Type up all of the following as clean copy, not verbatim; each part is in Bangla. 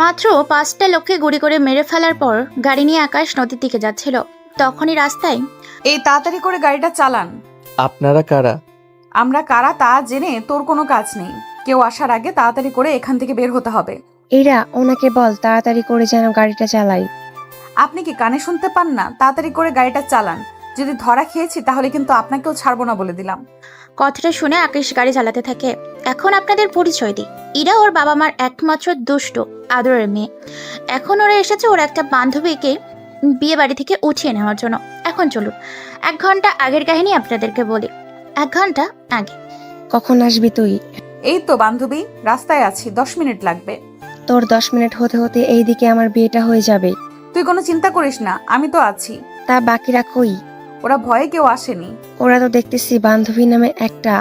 মাত্র 5টা লোককে গুলি করে মেরে ফেলার পর গাড়ি নিয়ে আকাশ নদীর দিকে যাচ্ছিল। তখনই রাস্তায় এই তাড়াতাড়ি করে গাড়িটা চালান। আপনারা কারা? আমরা কারা তা জেনে তোর কোনো কাজ নেই। কেউ আসার আগে তাড়াতাড়ি করে এখান থেকে বের হতে হবে। এরা ওনাকে বল তাড়াতাড়ি করে যেন গাড়িটা চালাই। আপনি কি কানে শুনতে পান না? তাড়াতাড়ি করে গাড়িটা চালান। যদি ধরা খেয়েছি তাহলে কিন্তু আপনাকেও ছাড়বো না বলে দিলাম। কথাটা শুনে আকাশ গাড়ি চালাতে থাকে। এখন আপনাদের পরিচয় দিই। ইরা ওর বাবা মার একমাত্র দুষ্ট আদরের মেয়ে। এখন ওরা এসেছে ওর একটা বান্ধবীকে বিয়ে বাড়ি থেকে উঠিয়ে নেওয়ার জন্য। এখন চলুন 1 ঘন্টা আগের কাহিনী আপনাদেরকে বলি। 1 ঘন্টা আগে। কখন আসবি তুই? এই তো বান্ধবী, রাস্তায় আছি, 10 মিনিট লাগবে। তোর 10 মিনিট হতে হতে এইদিকে আমার বিয়েটা হয়ে যাবে। তুই কোনো চিন্তা করিস না, আমি তো আছি। তা বাকিরা কই? ওরা ভয়ে কেউ আসেনি। ওরা তো দেখতেছি বান্ধবী নামে একটা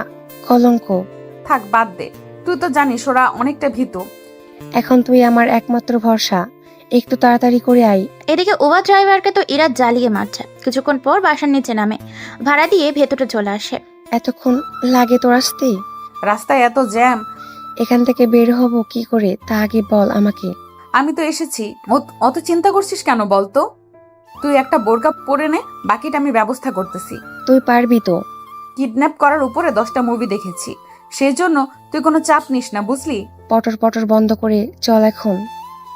কলঙ্ক। থাক, বাদ দে। তুই তো জানিস ওরা অনেকটা ভীতু। এখন তুই আমার একমাত্র ভরসা, একটু তাড়াতাড়ি করে আই। এদিকে ওভার ড্রাইভারকে তো ইরা জ্বালিয়ে মারছে। কিছুক্ষণ পর বাসার নিচে নামে, ভাড়া দিয়ে ভেতরে চলে আসে। এতক্ষণ লাগে তোর আসতে? রাস্তায় এত জ্যাম। এখান থেকে বের হব কি করে তা আগে বল আমাকে। আমি তো এসেছি। অত চিন্তা করছিস কেন বলতো? তুই একটা বোরকা পরে নে, বাকিটা আমি ব্যবস্থা করতেছি। তুই পারবি তো? কিডন্যাপ করার উপরে 10টা মুভি দেখেছি, সেই জন্য তুই কোনো চাপ নিস না, বুঝলি? পটর পটর বন্ধ করে চল এখন।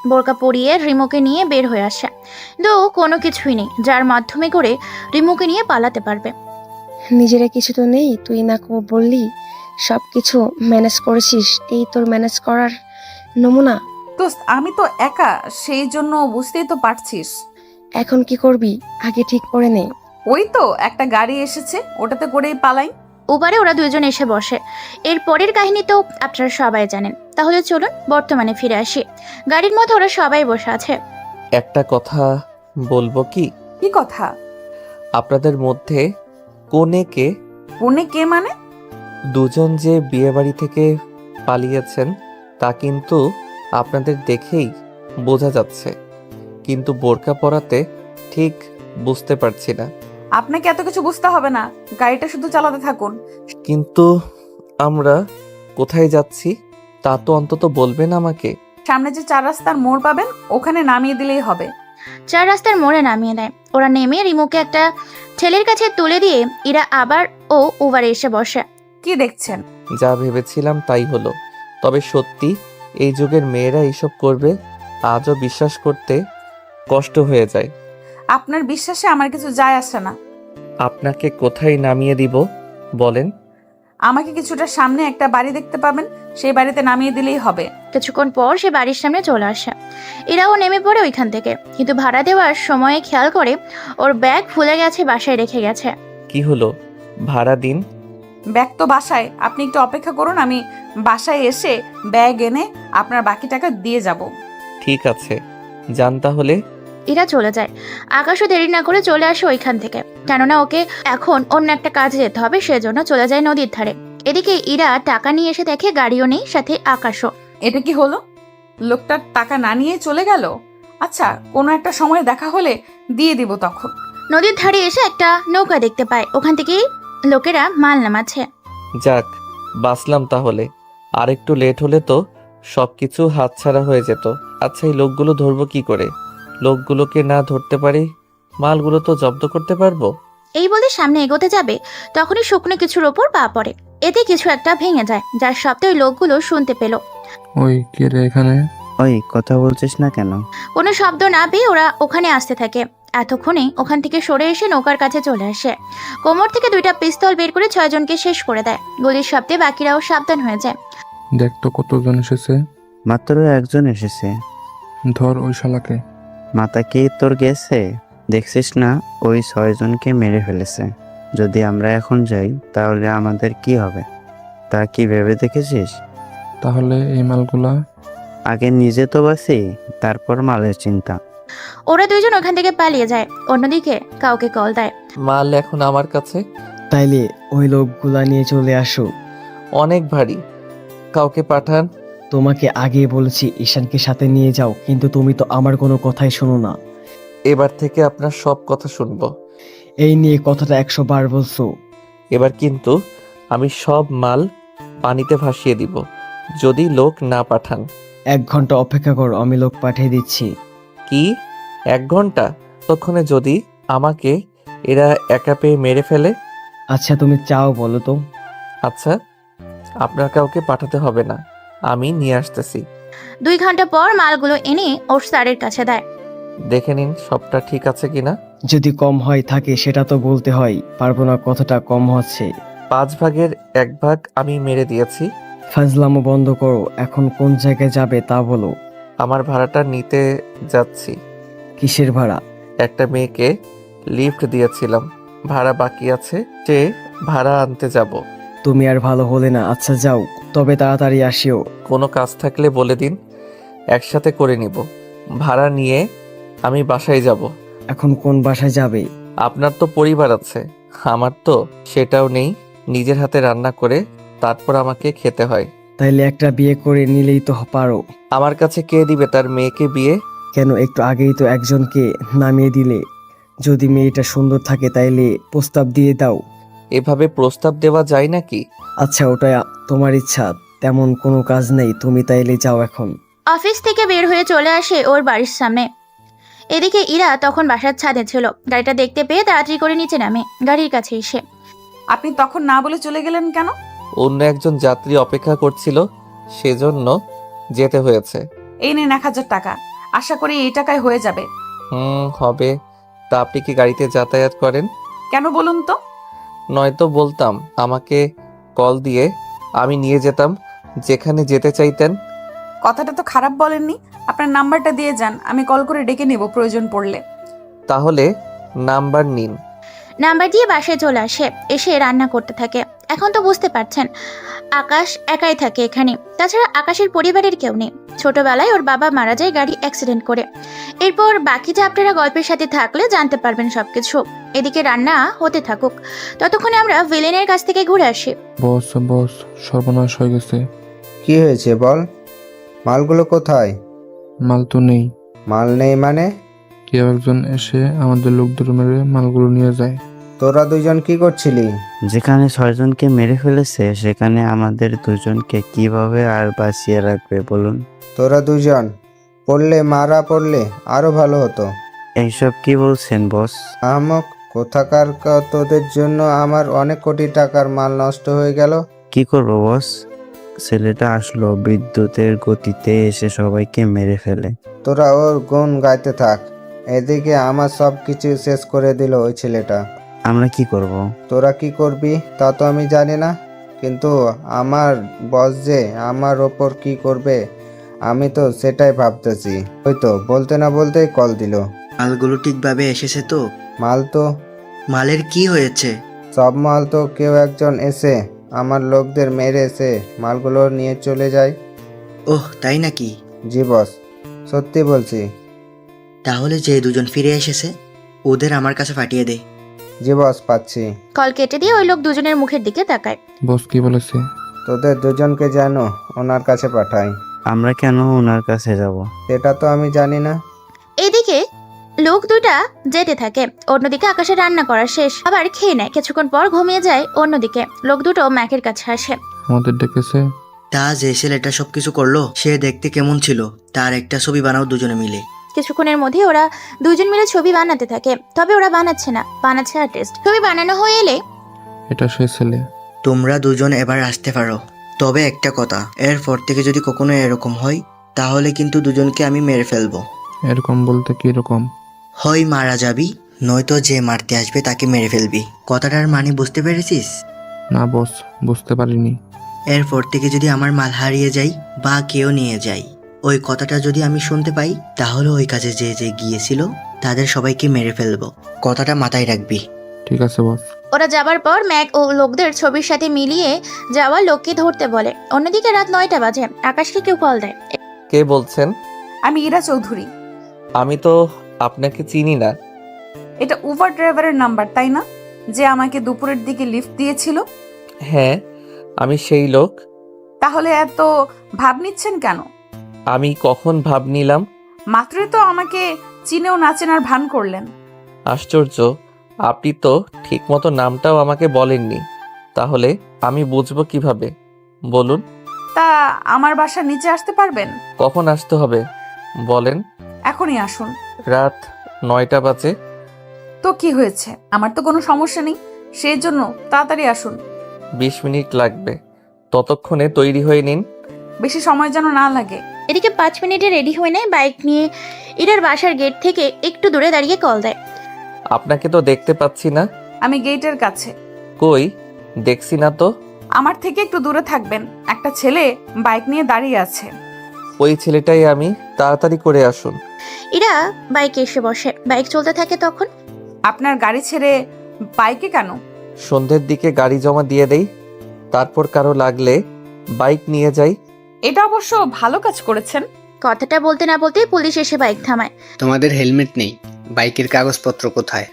বোরকা পরিয়ে রিমোকে নিয়ে বের হয়ে আসে। কিন্তু কোনো কিছুই নেই যার মাধ্যমে করে রিমোকে নিয়ে পালাতে পারবে। নিজেরা কিছু তো নেই, তুই না বললি সব কিছু ম্যানেজ করেছিস, এই তোর ম্যানেজ করার নমুনা। দোস্ত, আমি তো একা, সেই জন্য বুঝতেই তো পারছিস। এখন কি করবি আগে ঠিক করে নে। ওই তো একটা গাড়ি এসেছে, ওটাতে করেই পালাই। ওপারে ওরা দুজন এসে বসে। এর পরের কাহিনী তো আপনারা সবাই জানেন। তাহলে চলুন বর্তমানে ফিরে আসি। গাড়ির মধ্যে ওরা সবাই বসে আছে। একটা কথা বলবো কি? কি কথা? আপনাদের মধ্যে কোনে কে? কোনে কে মানে? দুজন যে বিয়ে বাড়ি থেকে পালিয়েছেন তা কিন্তু আপনাদের দেখেই বোঝা যাচ্ছে, কিন্তু বোরকা পরাতে ঠিক বুঝতে পারছি না। আপনাকে এত কিছু বুঝতে হবে না, গাড়িটা শুধু চালাতে থাকুন। কিন্তু আমরা কোথায় যাচ্ছি তা তো অন্তত বলবেন আমাকে। সামনে যে 4 রাস্তার মোড় পাবেন, ওখানে নামিয়ে দিলেই হবে। 4 রাস্তার মোড়ে নামিয়ে দেয়। ওরা নেমে রিমোকে একটা ছেলের কাছে তুলে দিয়ে ইরা আবার ওভারে এসে বসে। কি দেখছেন? যা ভেবেছিলাম তাই হলো। তবে সত্যি এই যুগের মেয়েরা এইসব করবে আজও বিশ্বাস করতে কষ্ট হয়ে যায়। আপনার বিশ্বাসে আমার কিছু যায় আসে না। আপনাকে কোথায় নামিয়ে দিব বলেন? আমাকে কিছুটা সামনে একটা বাড়ি দেখতে পাবেন, সেই বাড়িতে নামিয়ে দিলেই হবে। কিছুক্ষণ পর সে বাড়ির সামনে চলে আসে। এরাও নেমে পড়ে ওইখান থেকে, কিন্তু ভাড়া দেওয়ার সময়ে খেয়াল করে ওর ব্যাগ ভুলে গেছে, বাসায় রেখে গেছে। কি হলো, ভাড়া দিন। ব্যাগ তো বাসায়, আপনি একটু অপেক্ষা করুন, আমি বাসায় এসে ব্যাগ এনে আপনার বাকি টাকা দিয়ে যাব। ঠিক আছে, যান তাহলে। এরা চলে যায়। আকাশও দেরি না করে চলে আসে ওইখান থেকে, কেননা ওকে এখন অন্য একটা কাজে যেতে হবে, সেজন্য চলে যায় নদীর ধারে। এদিকে ইরা টাকা নিয়ে এসে দেখে গাড়িও নেই, সাথে আকাশও। এটা কি হলো? লোকটার টাকা না নিয়ে চলে গেল। আচ্ছা, কোনো একটা সময় দেখা হলে দিয়ে দিব তখন। নদীর ধারে এসে একটা নৌকা দেখতে পায়, ওখান থেকেই লোকেরা মাল নামাচ্ছে। যাক, বাঁচলাম তাহলে। আর একটু লেট হলে তো সবকিছু হাতছাড়া হয়ে যেত। আচ্ছা, এই লোকগুলো ধরবো কি করে? লোকগুলোকে না ধরতে পারি, মালগুলো তো জব্দ করতে পারবো। এই বলে সামনে এগোতে যাবে, তখনই শুকনো কিছুর ওপর পা পড়ে। এতে কিছু একটা ভেঙে যায়, যার শব্দে ওই লোকগুলো শুনতে পেল। ওই কে রে এখানে? ওই কথা বলছিস না কেন? কোনো শব্দ না পেয়ে ওরা ওখানে আসতে থাকে। এতক্ষণে ওখান থেকে সরে এসে নৌকার কাছে চলে আসে। কোমর থেকে 2টা পিস্তল বের করে 6 জনকে শেষ করে দেয়। গুলির শব্দে বাকিরাও সাবধান হয়ে যায়। দেখ তো কতজন এসেছে। মাত্র একজন এসেছে। ধর ওই শালাকে। মাথা কি তোর গেছে? দেখছিস না ওই 6 জনকে মেরে ফেলেছে। যদি আমরা এখন যাই তাহলে আমাদের কি হবে তা কি ভেবে দেখেছিস? তাহলে এই মালগুলা? আগে নিজে তো বাঁচি, তারপর মালের চিন্তা। ওরা 2 জন ওখান থেকে পালিয়ে যায়। অন্যদিকে কাউকে কল দেয়। মাল এখন আমার কাছে। তাইলে ওই লোকগুলা নিয়ে চলে আসো। অনেক ভারী, কাউকে পাঠান। তোমাকে আগে বলেছি ঈশানকে সাথে নিয়ে যাও, কিন্তু তুমি তো আমার কোনো কথাই শোনো না। এবার থেকে আপনার সব কথা শুনবো। এই নিয়ে কথাটা 100 বার বলছো। এবার কিন্তু আমি সব মাল পানিতে ভাসিয়ে দিব যদি লোক না পাঠান। 1 ঘন্টা অপেক্ষা করো, আমি লোক পাঠিয়ে দিচ্ছি। কি 1 ঘন্টা? ততক্ষণে যদি আমাকে এরা একা পেয়ে মেরে ফেলে? আচ্ছা তুমি চাও বলো তো? আচ্ছা, আপনার কাউকে পাঠাতে হবে না, আমি নিয়ে আসতেছি। 2 ঘন্টা পর মালগুলো এনে ওর স্যারের কাছে দেয়। দেখে নিন সবটা ঠিক আছে কিনা। যদি কম হয় থাকে সেটা তো বলতে হয়, পারবো না কথাটা কম হচ্ছে। 5 ভাগের 1 ভাগ আমি মেরে দিয়েছি। ফাজলামো বন্ধ করো, এখন কোন জায়গায় যাবে তা বলো। আমার ভাড়াটা নিতে যাচ্ছি। কিসের ভাড়া? একটা মেয়েকে লিফট দিয়েছিলাম, ভাড়া বাকি আছে, সে ভাড়া আনতে যাব। তুমি আর ভালো হলে না। আচ্ছা যাও, তবে তাড়াতাড়ি আসিও। কোনো কাজ থাকলে বলে দিন, একসাথে করে নিব। ভাড়া নিয়ে আমি বাসায় যাব। এখন কোন বাসায় যাবে? আপনার তো পরিবার আছে, আমার তো সেটাও নেই। নিজের হাতে রান্না করে তারপর আমাকে খেতে হয়। তাইলে একটা বিয়ে করে নিলেই তো পারো। আমার কাছে কে দিবে তার মেয়েকে বিয়ে? কেন, একটু আগেই তো একজনকে নামিয়ে দিলে। যদি মেয়েটা সুন্দর থাকে তাইলে প্রস্তাব দিয়ে দাও। এভাবে প্রস্তাব দেওয়া যায় নাকি? আচ্ছা ওটা তোমার ইচ্ছা, তেমন কোনো কাজ নেই, তুমি তাইলে যাও এখন। অফিস থেকে বের হয়ে চলে আসে ওর বাড়ির সামনে। এদিকে ইরা তখন বাসার ছাদে ছিল। গাড়িটা দেখতে পেয়ে তাড়াতাড়ি করে নিচে নামে। গাড়ির কাছে এসে, আপনি তখন না বলে চলে গেলেন কেন? অন্য একজন যাত্রী অপেক্ষা করছিল, সেজন্য যেতে হয়েছে। এই নিন 1000 টাকা, আশা করি এই টাকায় হয়ে যাবে। হবে। তা আপনি কি গাড়িতে যাতায়াত করেন? কেন বলুন তো? নয়তো বলতাম আমাকে কল দিয়ে আমি নিয়ে যেতাম যেখানে যেতে চাইতেন। কথাটা তো খারাপ বলেননি। আপনার নাম্বারটা দিয়ে যান, আমি কল করে ডেকে নেব প্রয়োজন পড়লে। তাহলে নাম্বার নিন। নাম্বার দিয়ে বাসায় চলে আসে। এসে রান্না করতে থাকে। এখন তো বুঝতে পারছেন আকাশ একাই থাকে এখানে। তাছাড়া আকাশের পরিবারের কেউ নেই। ছোটবেলায় ওর বাবা মারা যায় গাড়ি অ্যাক্সিডেন্ট করে। এরপর বাকিটা আপনারা গল্পের সাথে থাকলে জানতে পারবেন সবকিছু। এদিকে রান্না হতে থাকুক, ততক্ষণে আমরা ভিলেনের কাছ থেকে ঘুরে আসি। বস বস, সর্বনাশ হয়ে গেছে। কি হয়েছে বল? মালগুলো কোথায়? মাল তো নেই। মাল নেই মানে? কেউ একজন এসে আমাদের লোকদের মেরে মালগুলো নিয়ে যায়। তোরা দুজন কি করছিলি? যেখানে 6 জনকে মেরে ফেলেছে সেখানে আমাদের 2জনকে কিভাবে আর বাঁচিয়ে রাখবে বলুন? তোরা দুজন মারা পড়লে আরো ভালো হতো। এইসব কি বলছেন বস? আহমক কোথাকার, তোদের জন্য আমার অনেক কোটি টাকার মাল নষ্ট হয়ে গেল। কি করবো বস? ছেলেটা আসলো বিদ্যুতের গতিতে এসে সবাইকে মেরে ফেলে। তোরা ওর গুণ গাইতে থাক, এদিকে আমার সব কিছু শেষ করে দিল ওই ছেলেটা। আমরা কি করব? তোরা কি করবি তা তো আমি জানি না, কিন্তু আমার বস যে আমার ওপর কি করবে আমি তো সেটাই ভাবতেছি। ওই তো বলতে না বলতেই কল দিল। মালগুলো ঠিকভাবে এসেছে তো? মাল তো মালের কি হয়েছে? সব মাল তো কেউ একজন এসে আমার লোকদের মেরে এসে মালগুলো নিয়ে চলে যায়। ওহ তাই নাকি? জি বস, সত্যি বলছি। তাহলে যে 2জন ফিরে এসেছে ওদের আমার কাছে পাঠিয়ে দে। জি বস, পাচ্ছি। কল কেটে দিয়ে ওই লোক দুজনের মুখের দিকে তাকায়। বস কি বলেছে? তোদের দুজনকে যেন ওনার কাছে পাঠাই। আমরা কেন ওনার কাছে যাব? সেটা তো আমি জানি না। এদিকে লোক দুটা যেতে থাকে। অন্যদিকে আকাশের রান্না করা শেষ, আবার খেয়ে নেয়। কিছুক্ষণ পর ঘুমিয়ে যায়। অন্যদিকে লোক দুটো ম্যাকের কাছে আসে। আমাদের ডেকেছে। তা যে ছেলেটা সবকিছু করলো সে দেখতে কেমন ছিল তার একটা ছবি বানাও দুজনে মিলে। কিছুক্ষণের মধ্যে ওরা দুজন মিলে ছবি বানাতে থাকে। তবে ওরা বানাচ্ছে না, বানাচ্ছে আর্টিস্ট। ছবি বানানো হয়ে এলে এটা সে ছেলে। তোমরা 2জন এবার আসতে পারো। তবে একটা কথা, এরপর থেকে যদি কখনো এরকম হয় তাহলে কিন্তু 2জনকে আমি মেরে ফেলবো। এরকম বলতে কি রকম? হয় মারা যাবি, নয়তো যে মারতে আসবে তাকে মেরে ফেলবি। কথাটার মানে বুঝতে পেরেছিস? না বস, বুঝতে পারিনি। এরপর থেকে যদি আমার মাল হারিয়ে যায় বা কেউ নিয়ে যায়, ওই কথাটা যদি আমি শুনতে পাই তাহলে ওই কাজে যে যে গিয়েছিল তাদের সবাইকে মেরে ফেলবো। কথাটা মাথায় রাখবি। ঠিক আছে বস। ওরা যাবার পর ম্যাক ও লোকদের ছবির সাথে মিলিয়ে যাওয়া লোককে ধরতে বলে। অন্যদিকে রাত 9টা বাজে। আকাশকে কেউ কল দেয়। কে বলছেন? আমি ইরা চৌধুরী। আমি তো আপনাকে চিনি না। এটা উবার ড্রাইভারের নাম্বার তাই না, যে আমাকে দুপুরের দিকে লিফট দিয়েছিল? হ্যাঁ, আমি সেই লোক। তাহলে এত ভাব নিচ্ছেন কেন? আমি কখন ভাব নিলাম? মাত্রই তো আমাকে চিনেও না চেনার ভান করলেন। আশ্চর্য, আপনি তো ঠিকমতো নামটাও আমাকে বলেননি। তাহলে আমি বুঝবো কিভাবে বলুন? তা আমার বাসার নিচে আসতে পারবেন? কখন আসতে হবে বলেন? এখনই আসুন। রাত 9টা বাজে। তো কি হয়েছে? আমার তো কোনো সমস্যা নেই, সেই জন্য তাড়াতাড়ি আসুন। 20 মিনিট লাগবে, ততক্ষণে তৈরি হয়ে নিন। বেশি সময় যেন না লাগে। এদিকে 5 মিনিটে রেডি হয়ে নেয়, বাইক নিয়ে ইরার বাসার গেট থেকে একটু দূরে দাঁড়িয়ে কল দেয়। আপনাকে তো দেখতে পাচ্ছি না। আমি গেটের কাছে। কই, দেখছি না তো। আমার থেকে একটু দূরে থাকবেন, একটা ছেলে বাইক নিয়ে দাঁড়িয়ে আছে। ওই ছেলেটাই আমি, তাড়াতাড়ি করে আসুন। ইরা বাইকে এসে বসে, বাইক চলতে থাকে। তখন আপনার গাড়ি ছেড়ে বাইকে কেন? সন্ধ্যের দিকে গাড়ি জমা দিয়ে দেই, তারপর কারো লাগলে বাইক নিয়ে যাই। এটা অবশ্য ভালো কাজ করেছেন। কথাটা বলতে না বলতেই পুলিশ এসে বাইক থামায়। তোমাদের হেলমেট নেই, বাইকের কাগজপত্র কোথায়?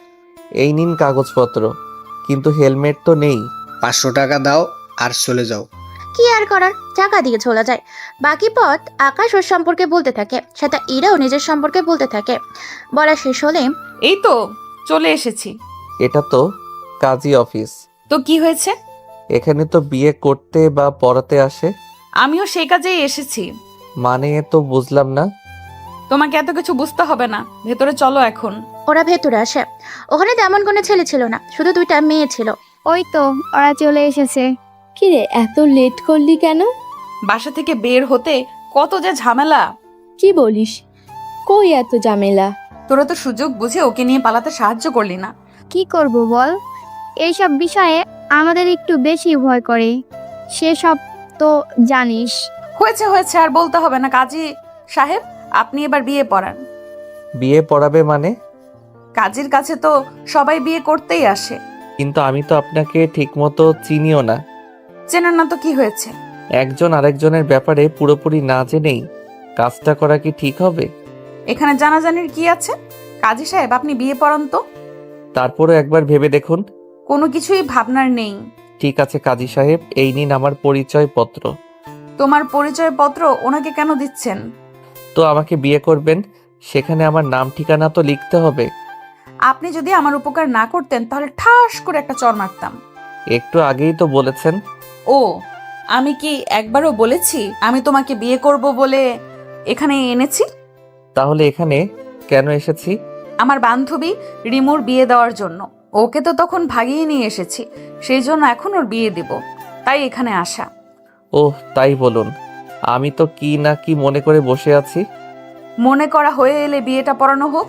এই নিন কাগজপত্র, কিন্তু হেলমেট তো নেই। 500 টাকা দাও আর চলে যাও। কি আর করার, টাকা দিয়ে চলে যায়। বাকি পথ আকাশ ওর সম্পর্কে বলতে থাকে, সাথে ইরাও নিজের সম্পর্কে বলতে থাকে। বলা শেষ হলে এই তো চলে এসেছি। এটা তো কাজী অফিস। তো কি হয়েছে? এখানে তো বিয়ে করতে বা পড়াতে আসে। আমিও সেই কাজেই এসেছি। মানে তো বুঝলাম না। তোমাকে এত কিছু বুঝতে হবে না, ভেতরে চলো এখন। ওরা ভেতরে আসে। ওখানে তেমন কোনো ছেলে ছিল না, শুধু 2টা মেয়ে ছিল। ওই তো ওরা চলে এসেছে। কি রে, এত লেট করলি কেন? বাসা থেকে বের হতে কত যে ঝামেলা। কি বলিস? কই এত ঝামেলা? তোরা তো সুযোগ বুঝে ওকে নিয়ে পালাতে সাহায্য করলি না। কি করব বল, এইসব বিষয়ে আমাদের একটু বেশি ভয় করে, সেসব তো জানিস। হয়েছে হয়েছে, আর বলতে হবে না। কাজী সাহেব, আপনি এবার বিয়ে পড়ান। বিয়ে পড়াবে মানে? কাজীর কাছে তো সবাই বিয়ে করতেই আসে। কিন্তু আমি তো আপনাকে ঠিকমতো চিনিও না। চেনেন না তো কি হয়েছে? একজন আরেকজনের ব্যাপারে পুরোপুরি না জেনেই কাজটা করা কি ঠিক হবে? এখানে জানাজানির কি আছে? কাজী সাহেব, আপনি বিয়ে পড়ান তো। তারপরও একবার ভেবে দেখুন। কোনো কিছুই ভাবনার নেই। ঠিক আছে কাজী সাহেব, এই নিন আমার পরিচয়পত্র। তোমার পরিচয়পত্র ওনাকে কেন দিচ্ছেন? তো আমাকে বিয়ে করবেন, সেখানে আমার নাম ঠিকানা তো লিখতে হবে। আপনি যদি আমার উপকার না করতেন তাহলে ঠাস করে একটা চড় মারতাম। একটু আগেই তো বলেছেন। ও, আমি কি একবারও বলেছি আমি তোমাকে বিয়ে করব বলে এখানে এনেছি? তাহলে এখানে কেন এসেছি? আমার বান্ধবী রিমুর বিয়ে দেওয়ার জন্য। ওকে তো তখন ভাগিয়ে নিয়ে এসেছি, সেই জন্য এখন ওর বিয়ে দেব, তাই এখানে আসা। ওহ, তাই বলুন। আমি তো কি না কি মনে করে বসে আছি। মনে করা হয়ে এলে বিয়েটা পড়ানো হোক।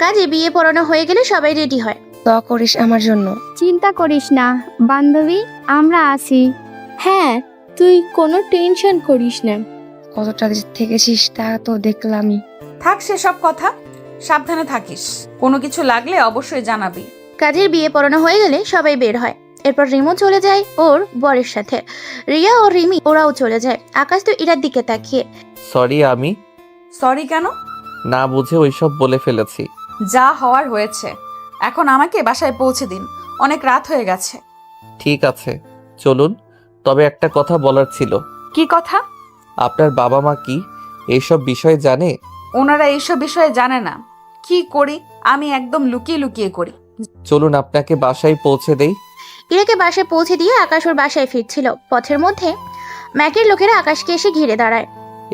কাজে বিয়ে পড়ানো হয়ে গেলে সবাই রেডি হয়। দোয়া করিস আমার জন্য। চিন্তা করিস না বান্ধবী, আমরা আছি। হ্যাঁ, তুই কোনো টেনশন করিস না। কতটা যে থেকেছিস তা তো দেখলামই। থাক সেসব কথা, সাবধানে থাকিস। কোনো কিছু লাগলে অবশ্যই জানাবি। কাজের বিয়ে পড়ানো হয়ে গেলে সবাই বের হয়। এরপর রিমু চলে যায় ওর বরের সাথে। রিয়া ও রিমি ওরাও চলে যায়। আকাশ তো ইরার দিকে তাকিয়ে। সরি, আমি সরি কেন? না বুঝে ওইসব বলে ফেলেছি। যা হওয়ার হয়েছে, এখন আমাকে বাসায় পৌঁছে দিন, অনেক রাত হয়ে গেছে। ঠিক আছে, চলুন। তবে একটা কথা বলার ছিল। কি কথা? আপনার বাবা মা কি এইসব বিষয়ে জানে? ওনারা এইসব বিষয়ে জানে না। কি করি আমি, একদম লুকিয়ে লুকিয়ে করি। চলুন আপনাকে বাসায় পৌঁছে দেই। ইরাকে বাসায় পৌঁছে দিয়ে আকাশ ওর বাসায় ফিরছিল। পথের মধ্যে ম্যাকের লোকেরা আকাশকে এসে ঘিরে দাঁড়ায়।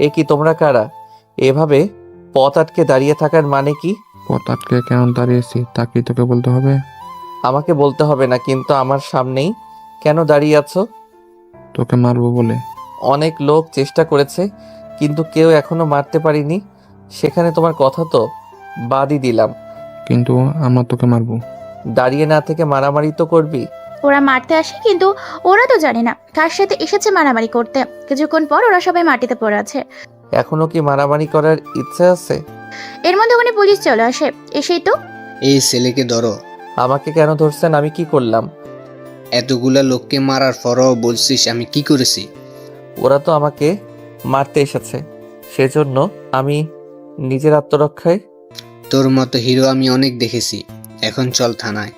এ কি তোমরা কারা? এভাবে পথ আটকে দাঁড়িয়ে থাকার মানে কি? পথ আটকে কেন দাঁড়িয়েছি তা কি তোকে বলতে হবে? আমাকে বলতে হবে না, কিন্তু আমার সামনেই কেন দাঁড়িয়ে আছো? তোকে মারবো বলে। অনেক লোক চেষ্টা করেছে, কিন্তু কেউ এখনো মারতে পারিনি। সেখানে তোমার কথা তো বাদই দিলাম। কিন্তু আমরা তোকে মারবো। দাঁড়িয়ে না থেকে মারামারি তো করবি। ওরা মারতে আসে, কিন্তু ওরা তো জানে না কার সাথে এসেছে মারামারি করতে। কিছুক্ষণ পর ওরা সবাই মাটিতে পড়ে আছে। এখনো কি মারামারি করার ইচ্ছে আছে? এর মধ্যে ওখানে পুলিশ চলে আসে। এসেই তো এই ছেলেকে ধরো। আমাকে কেন ধরছেন? আমি কি করলাম? এতগুলা লোককে মারার পরও বলছিস আমি কি করেছি? ওরা তো আমাকে মারতে এসেছে, সেজন্য আমি নিজের আত্মরক্ষায়। তোর মতো হিরো আমি অনেক দেখেছি। এখন চল থানায়,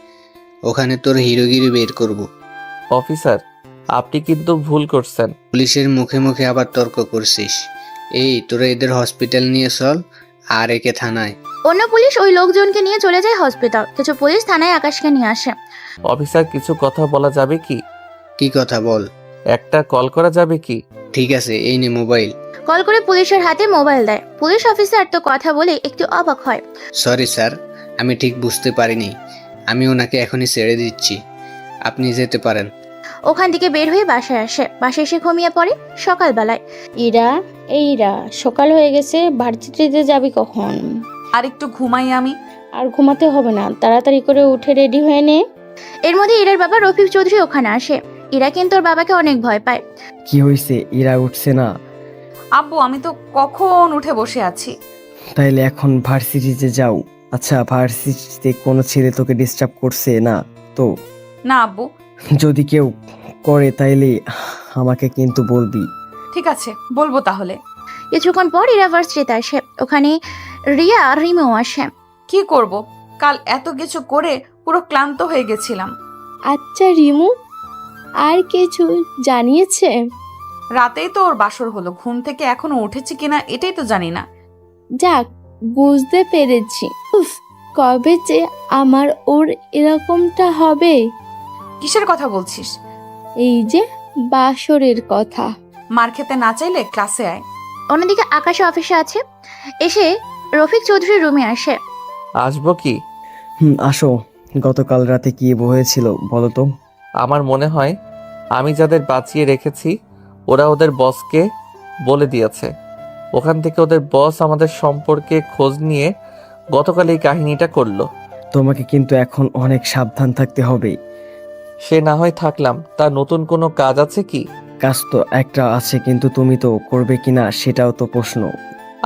ওখানে তোর হিরোগিরি বের করব। অফিসার, আপনি কিন্তু ভুল করছেন। পুলিশের মুখে মুখে আবার তর্ক করছিস। এই তোরা এদের হসপিটাল নিয়ে চল, আর একে থানায়। অন্য পুলিশ ওই লোকজনকে নিয়ে চলে যায় হসপিটাল। কিছু পুলিশ থানায় আকাশকে নিয়ে আসে। অফিসার, কিছু কথা বলা যাবে কি? কি কথা বল? একটা কল করা যাবে কি? ঠিক আছে, এই নে মোবাইল। কল করে পুলিশের হাতে মোবাইল দেয়। পুলিশ অফিসার তো কথা বলে একটু অবাক হয়। সরি স্যার, আমি ঠিক বুঝতে পারিনি। আমি ওনাকে এখনই ছেড়ে দিচ্ছি, আপনি যেতে পারেন। ওখান থেকে বের হয়ে বাসায় আসে। বাসায় এসে ঘুমিয়ে পড়ে। সকালবেলায় ইরা সকাল হয়ে গেছে, ভার্সিটিতে যাবি কখন? আর একটু ঘুমাই আমি। আর ঘুমাতে হবে না, তাড়াতাড়ি করে উঠে রেডি হয়ে নে। এর মধ্যে ইরার বাবা রফিক চৌধুরী ওখানে আসে। ইরা কিন্তু ওর বাবাকে অনেক ভয় পায়। কি হয়েছে? ইরা উঠছে না? আব্বু, আমি তো কখন উঠে বসে আছি। তাইলে এখন ভার্সিটিতে যাও। আচ্ছা, ভার্সিটিতে কোনো ছেলে তোকে ডিস্টার্ব করছে না তো? না আব্বু। যদি কেউ করে তাইলে আমাকে কিন্তু বলবি। ঠিক আছে, বলবো তাহলে। কিছুক্ষণ পর ইরা ভার্সিটিতে আসে। ওখানে রিয়া আর রিমো আসে। কি করব, কাল এত কিছু করে পুরো ক্লান্ত হয়ে গেছিলাম। আচ্ছা রিমু, আর কিছু জানিয়েছে? রাতেই তো ওর বাসর হলো, ঘুম থেকে এখনো উঠেছি কিনা এটাই তো জানি না। যাক, বুঝতে পেরেছি। উফ, কবে যে আমার ওর এরকমটা হবে। কিসের কথা বলছিস? এই যে বাসরের কথা। মার খেতে না চাইলে ক্লাসে আয়। অন্যদিকে আকাশ অফিসে আছে। এসে রফিক চৌধুরীর রুমে আসে। আসবো কি? আসো। গতকাল রাতে কি হয়েছিল বলো তো? আমার মনে হয় আমি যাদের বাঁচিয়ে রেখেছি ওরা ওদের বসকে বলে দিয়েছে। ওখান থেকে ওদের বস আমাদের সম্পর্কে খোঁজ নিয়ে গতকাল এই কাহিনীটা করলো। তোমাকে কিন্তু এখন অনেক সাবধান থাকতে হবে। সে না হয় থাকলাম, তা নতুন কোনো কাজ আছে কি? কাজ তো একটা আছে, কিন্তু তুমি তো করবে কিনা সেটাও তো প্রশ্ন।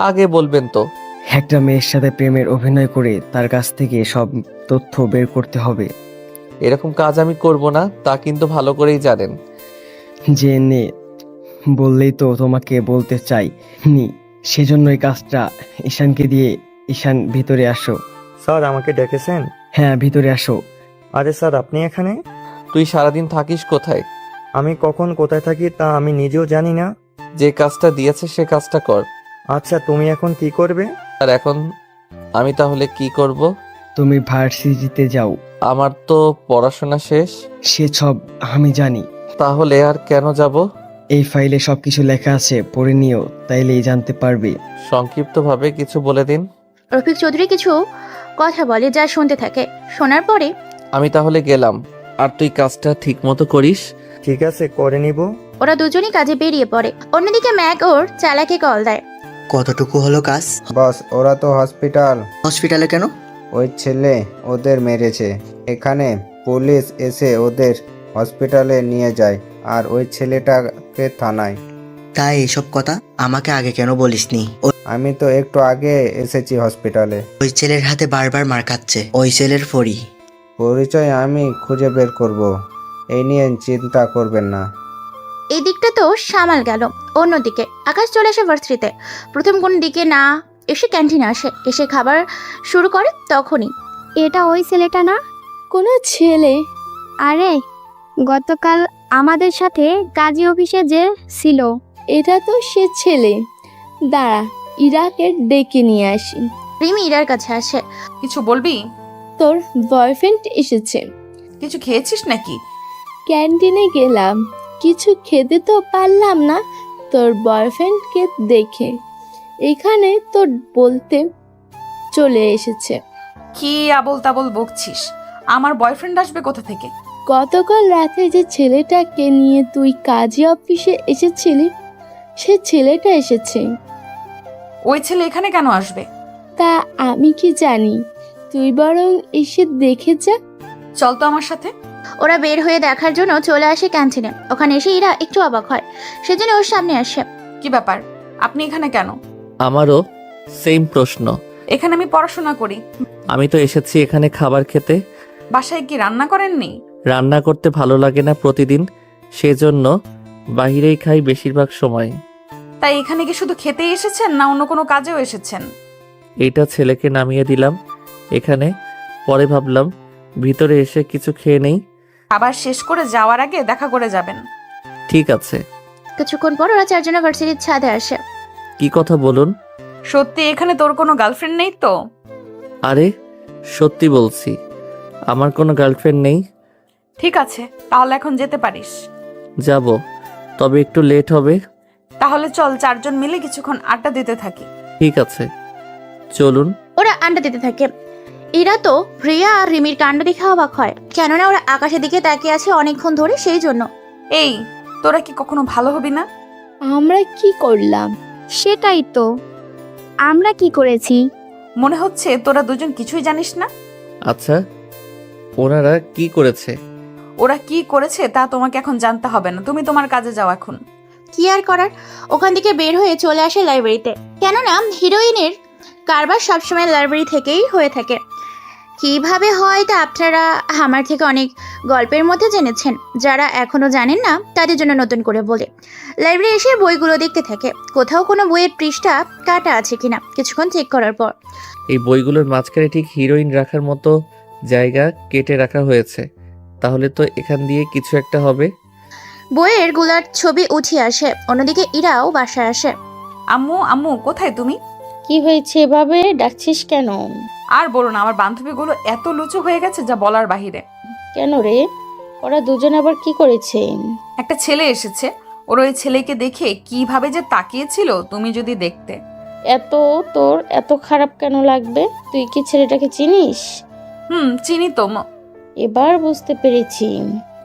আগে বলবেন তো। একটা মেয়ের সাথে প্রেমের অভিনয় করে তার কাছ থেকে সব তথ্য বের করতে হবে। এরকম কাজ আমি করব না, তা কিন্তু ভালো করেই জানেন। জেনে বললেই তো তোমাকে বলতে চাই নি, সেজন্য এই কাজটা ঈশানকে দিয়ে। ঈশান, ভিতরে আসো। স্যার, আমাকে ডেকেছেন? হ্যাঁ, ভিতরে আসো। আরে স্যার, আপনি এখানে? তুই সারাদিন থাকিস কোথায়? আমি কখন কোথায় থাকি তা আমি নিজেও জানি না। যে কাজটা দিয়েছে সে কাজটা কর। আচ্ছা, তুমি এখন কি করবে? আর এখন আমি তাহলে কি করব? তুমি ভার্সিটিতে যাও। আমার তো পড়াশোনা শেষ। সে সব আমি জানি। তাহলে আর কেন যাব? এই ফাইলে সবকিছু লেখা আছে, পড়ে নিও, তাইলেই জানতে পারবে। সংক্ষিপ্তভাবে কিছু বলে দিন। রফিক চৌধুরী কিছু কথা বলে, যা শুনতে থাকে। শোনার পরে আমি তাহলে গেলাম, আর তুই কাজটা ঠিক মতো করিস। ঠিক আছে, করে নিব। ওরা দুজনই কাজে বেরিয়ে পড়ে। অন্যদিকে ম্যাক ওর চালাকে কল দেয়। কতটুকু হলো কাজ? বস, ওরা তো হসপিটালে কেন? ওই ছেলে ওদের মেরেছে। এখানে পুলিশ এসে ওদের হসপিটালে নিয়ে যায়, আর ওই ছেলেটাকে থানায়। তাই এসব কথা আমাকে আগে কেন বলিসনি? আমি তো একটু আগে এসেছি হসপিটালে। ওই ছেলের হাতে বারবার মার খাচ্ছে। ওই ছেলের ফড়ি। পরিচয় আমি খুঁজে বের করব, এই নিয়ে চিন্তা করবেন না। এই দিকটা তো সামাল গেল। অন্যদিকে আকাশ চলে আসে ভার্সিটিতে। প্রথম কোন দিকে না এসে ক্যান্টিনে আসে। এসে খাবার শুরু করে। তখনই এটা ওই ছেলেটা না? কোনো ছেলে? আরে, গতকাল আমাদের সাথে কাজী অফিসে যে ছিল। এটা তো সে ছেলে। দাঁড়া, ইরাকে ডেকে নিয়ে আসি। রিমি ইরার কাছে আসে। কিছু বলবি? তোর বয়ফ্রেন্ড এসেছে। কিছু খেয়েছিস নাকি? ক্যান্টিনে গেলাম, কিছু খেতে তো পারলাম না তোর বয়ফ্রেন্ডকে দেখে। এখানে তোর বলতে চলে এসেছে। কি আবল তাবল বকছিস? আমার বয়ফ্রেন্ড আসবে কোথা থেকে? গতকাল রাতে যে ছেলেটাকে নিয়ে তুই কাজী অফিসে এসেছিলি, সে ছেলেটা এসেছে। ওই ছেলে এখানে কেন আসবে? তা আমি কি জানি, তুই বরং এসে দেখে যা। চল তো আমার সাথে। ওরা বের হয়ে দেখার জন্য চলে আসে ক্যান্টিনে। ওখানে এসে ইরা একটু অবাক হয়, সেজন্য ওর সামনে আসে। কি ব্যাপার, আপনি এখানে কেন? আমারও সেম প্রশ্ন। এখানে আমি পড়াশোনা করি। আমি তো এসেছি এখানে খাবার খেতে। বাসায় কি রান্না করেননি? রান্না করতে ভালো লাগে না প্রতিদিন, সেজন্য বাইরেই খাই বেশিরভাগ সময়। তাই এখানে কি শুধু খেতেই এসেছেন, না অন্য কোনো কাজেও এসেছেন? এইটা ছেলেকে নামিয়ে দিলাম এখানে, পরে ভাবলাম ভিতরে এসে কিছু খেয়ে নেই। খাবার শেষ করে যাওয়ার আগে দেখা করে যাবেন। ঠিক আছে। কিছুক্ষণ পর ওরা চারজনে ভার্সিটির ছাদে আসে। কি কথা বলুন? সত্যি এখানে তোর কোনো গার্লফ্রেন্ড নেই তো? আরে সত্যি বলছি, আমার কোনো গার্লফ্রেন্ড নেই। ঠিক আছে, তাহলে এখন যেতে পারিস। যাব, তবে একটু লেট হবে। তাহলে চল 4 জন মিলে কিছুক্ষণ আড্ডা দিতে থাকি। ঠিক আছে, চলুন। ওরা আড্ডা দিতে থাকে। ইরা তো রিয়া আর রিমির কাণ্ড দেখে অবাক হয়, কেননা ওরা আকাশের দিকে তাকিয়ে আছে অনেকক্ষণ ধরে, সেই জন্য। এই তোরা কি কখনো ভালো হবি না? আমরা কি করলাম? সেটাই তো, আমরা কি করেছি? মনে হচ্ছে তোরা দুজন কিছুই জানিস না। আচ্ছা, ওনারা কি করেছে? ওরা কি করেছে তা তোমাকে এখন জানতে হবে না, তুমি তোমার কাজে যাও এখন। কি আর করার, ওখান থেকে বের হয়ে চলে আসে লাইব্রেরিতে, কেননা হিরোইনের কারবার সবসময় লাইব্রেরি থেকেই হয়ে থাকে। কিভাবে হয় তা আপনারা আমার থেকে অনেক গল্পের মধ্যে জেনেছেন। যারা এখনো জানেন না তাদের জন্য নতুন করে বলে, লাইব্রেরি এসে বইগুলো দেখতে থাকে, কোথাও কোনো বইয়ের পৃষ্ঠা কাটা আছে কিনা। কিছুক্ষণ চেক করার পর এই বইগুলোর মাঝখানে ঠিক হিরোইন রাখার মতো জায়গা কেটে রাখা হয়েছে, তাহলে তো এখান দিয়ে কিছু একটা হবে। বইয়ের গুলার ছবি উঠে আসে। অন্যদিকে ইরাও বাসায় আসে। আম্মু আম্মু কোথায় তুমি? কি হয়েছে, এভাবে ডাকছিস কেন? আর বলো না, আমার বান্ধবীগুলো এত লুচু হয়ে গেছে যা বলার বাহিরে। কেন রে, ওরা দুজন আবার কি করেছে? একটা ছেলে এসেছে, ওর ওই ছেলেকে দেখে কিভাবে যে তাকিয়েছিল তুমি যদি দেখতে। তোর এত খারাপ কেন লাগবে? তুই কি ছেলেটাকে চিনিস? চিনি তো। এবার বুঝতে পেরেছি।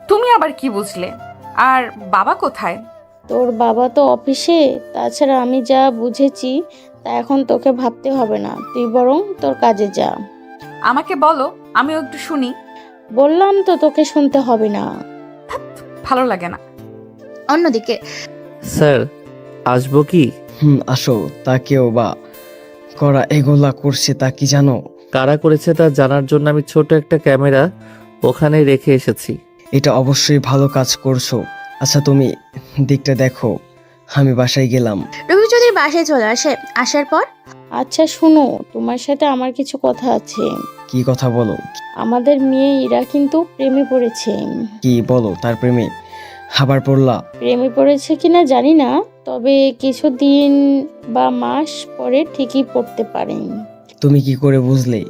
তুমি আবার কি বুঝলে? আর বাবা কোথায়? তোর বাবা তো অফিসে। তাছাড়া আমি যা বুঝেছি তা এখন তোকে ভাবতে হবে না, তুই বরং তোর কাজে যা। আমাকে বলো, আমিও একটু শুনি। বললাম তো তোকে শুনতে হবে না। ভালো লাগে না। অন্যদিকে স্যার, আসবো কি? আসো। তা কেউ বা করা এগুলা করছে তা কি জানো? কারা করেছে তা জানার জন্য আমি ছোট একটা ক্যামেরা ওখানে রেখে এসেছি। এটা অবশ্যই ভালো কাজ করছো। আচ্ছা তুমি দিকটা দেখো, আমি বাসায় গেলাম। রবি চৌধুরী বাসায় চলে আসে। আসার পর আচ্ছা শুনো, তোমার সাথে আমার কিছু কথা আছে। কি কথা বলো? আমাদের মেয়ে ইরা কিন্তু প্রেমে পড়েছে। কি বলো, তার প্রেমে আবার পড়লা? প্রেমে পড়েছে কিনা জানি না, তবে কিছুদিন বা মাস পরে ঠিকই পড়তে পারেন। তুমি কি করে বুঝলে?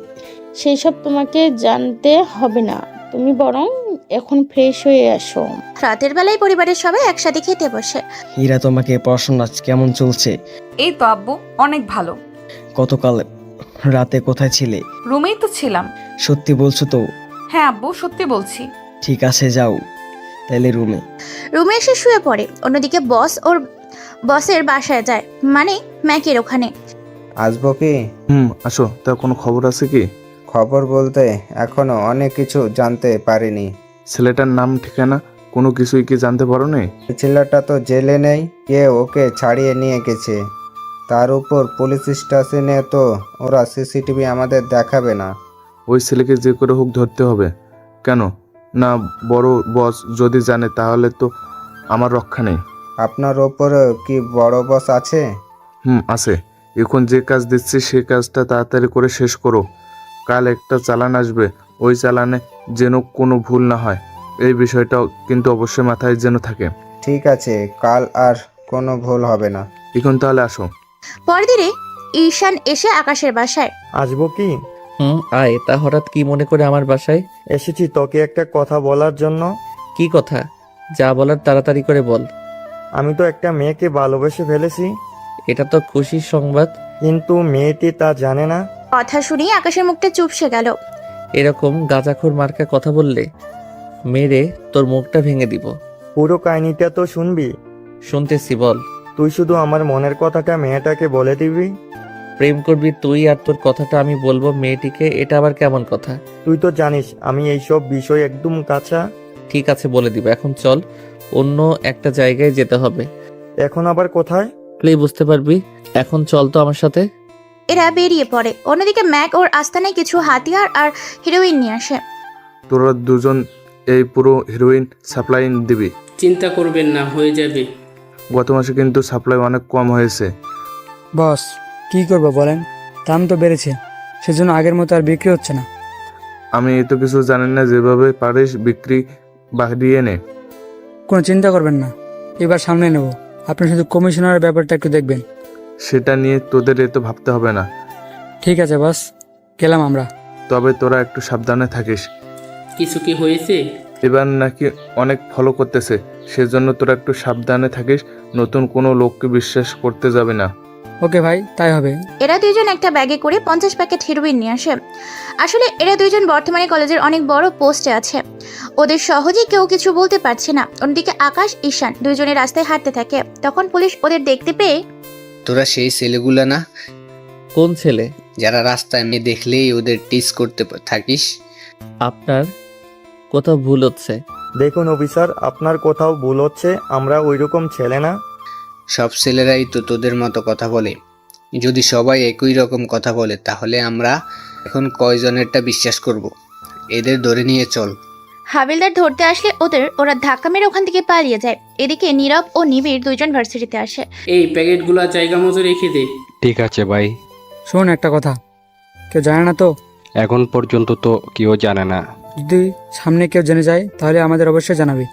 সেই সব তোমাকে জানতে হবে না, তুমি বরং এখন ফ্রেশ হয়ে আসো। রাতের বেলায় পরিবারের সবাই একসাথে খেতে বসে। হীরা, তোমাকে পড়াশোনা কেমন চলছে? এই তো আব্বু, অনেক ভালো। গতকাল রাতে কোথায় ছিলে? রুমেই তো ছিলাম। সত্যি বলছো তো? হ্যাঁ আব্বু, সত্যি বলছি। ঠিক আছে, যাও তাহলে রুমে। রুমে এসে শুয়ে পড়ে। অন্যদিকে বসের বাসায় যায়, মানে ম্যাকের ওখানে। আসবো কি? আসো। তা কোনো খবর আছে কি? খবর বলতে এখনো অনেক কিছু জানতে পারিনি। ছেলেটার নাম ঠিকানা কোনো কিছুই কি জানতে পারো নি? এই ছেলেটা তো জেলে নেই, কে ওকে ছাড়িয়ে নিয়ে গেছে। তার উপর পুলিশ স্টেশনে তো ওরা সিসিটিভি আমাদের দেখাবে না। ওই ছেলেকে যে করে হোক ধরতে হবে। কেন না, বড় বস যদি জানে তাহলে তো আমার রক্ষা নেই। আপনার ওপরে কি বড় বস আছে? আছে। এখন যে কাজ দিচ্ছি সেই কাজটা তাড়াতাড়ি করে শেষ করো। কাল একটা চালান আসবে, ওই চালানে যেন কোনো ভুল না হয়, এই বিষয়টাও কিন্তু অবশ্যই মাথায় যেন থাকে। ঠিক আছে, কাল আর কোনো ভুল হবে না। এখন তাহলে আসো। পরদিনে ঈশান এসে আকাশের বাসায়। আসবো কি? আয়। তা হঠাৎ কি মনে করে আমার বাসায়? এসেছি তোকে একটা কথা বলার জন্য। কি কথা? যা বলার তাড়াতাড়ি করে বল। আমি তো একটা মেয়েকে ভালোবেসে ফেলেছি। এটা তো খুশির সংবাদ। কিন্তু মেয়েটি তা জানে না। কথা শুনেই আকাশের মুখটা চুপসে গেল। এরকম গাঁজাখোর মার্কা কথা বললে মেরে তোর মুখটা ভেঙে দিব। পুরো কাহিনীটা তো শুনবি? শুনতেছি, বল। তুই শুধু আমার মনের কথাটা মেয়েটাকে বলে দিবি। প্রেম করবি তুই আর তোর কথাটা আমি বলবো মেয়েটিকে, এটা আবার কেমন কথা? তুই তো জানিস আমি এইসব বিষয় একদম কাঁচা। ঠিক আছে, বলে দিব। এখন চল, অন্য একটা জায়গায় যেতে হবে। এখন আবার কোথায়? প্লিজ বুঝতে পারবি। এখন চল তো আমার সাথে। এরা বেরিয়ে পড়ে। অন্যদিকে ম্যাক ওর আস্তানায় কিছু হাতিয়ার আর হিরোইন নিয়ে আসে। তোরা দুজন এই পুরো হিরোইন সাপ্লাই দিবি। চিন্তা করবেন না, হয়ে যাবে। গত মাসে কিন্তু সাপ্লাই অনেক কম হয়েছে। বস কি করবো বলেন, দাম তো বেড়েছে, সেজন্য আগের মতো আর বিক্রি হচ্ছে না। আমি এত কিছু জানি না, যেভাবে পারিস বিক্রি বাড়িয়ে নে। কোনো চিন্তা করবেন না, এবার সামনে নেব। আপনি শুধু কমিশনারের ব্যাপারটা একটু দেখবেন। সেটা নিয়ে তোদের এত ভাবতে হবে না। ঠিক আছে বস, গেলাম আমরা। তবে তোরা একটু সাবধানে থাকিস। কিছু কি হয়েছে? এবার নাকি অনেক ফলো করতেছে, সেজন্য তোরা একটু সাবধানে থাকিস। নতুন কোনো লোককে বিশ্বাস করতে যাবে না। ওকে ভাই, তাই হবে। এরা দুইজন একটা ব্যাগে করে 50 প্যাকেট হেরোইন নিয়ে আসে। আসলে এরা দুইজন বর্তমানে কলেজের অনেক বড় পোস্টে আছে, ওদের সহজেই কেউ কিছু বলতে পারছে না। অন্যদিকে আকাশ ঈশান দুইজনে রাস্তায় হাঁটতে থাকে। তখন পুলিশ ওদের দেখতে পেয়ে, তোরা সেই ছেলেগুলা না কোন ছেলে? যারা রাস্তায় মেয়ে দেখলেই ওদের টিস করতে থাকিস? আপনার কোথাও ভুল হচ্ছে। দেখুন অফিসার, আপনার কোথাও ভুল হচ্ছে। আমরা ওইরকম ছেলে না। সব ছেলেরাই তো তোদের মতো কথা বলে। যদি সবাই একই রকম কথা বলে তাহলে আমরা এখন কয়জনেরটা বিশ্বাস করব? এদের ধরে নিয়ে চল। হাবিলদার ধরতে আসলে ওরা ধাক্কা মেরে ওখান থেকে পালিয়ে যায়। এদিকে নীরব ও নিবিড় দুইজন ভার্সিটিতে আসে। এই প্যাকেটগুলো জায়গা মতো রেখে দে। ঠিক আছে ভাই। শোন একটা কথা, কেউ জানে না তো? এখন পর্যন্ত তো কেউ জানে না। যদি সামনে কেউ জেনে যায় তাহলে আমাদের অবশ্যই জানাবি।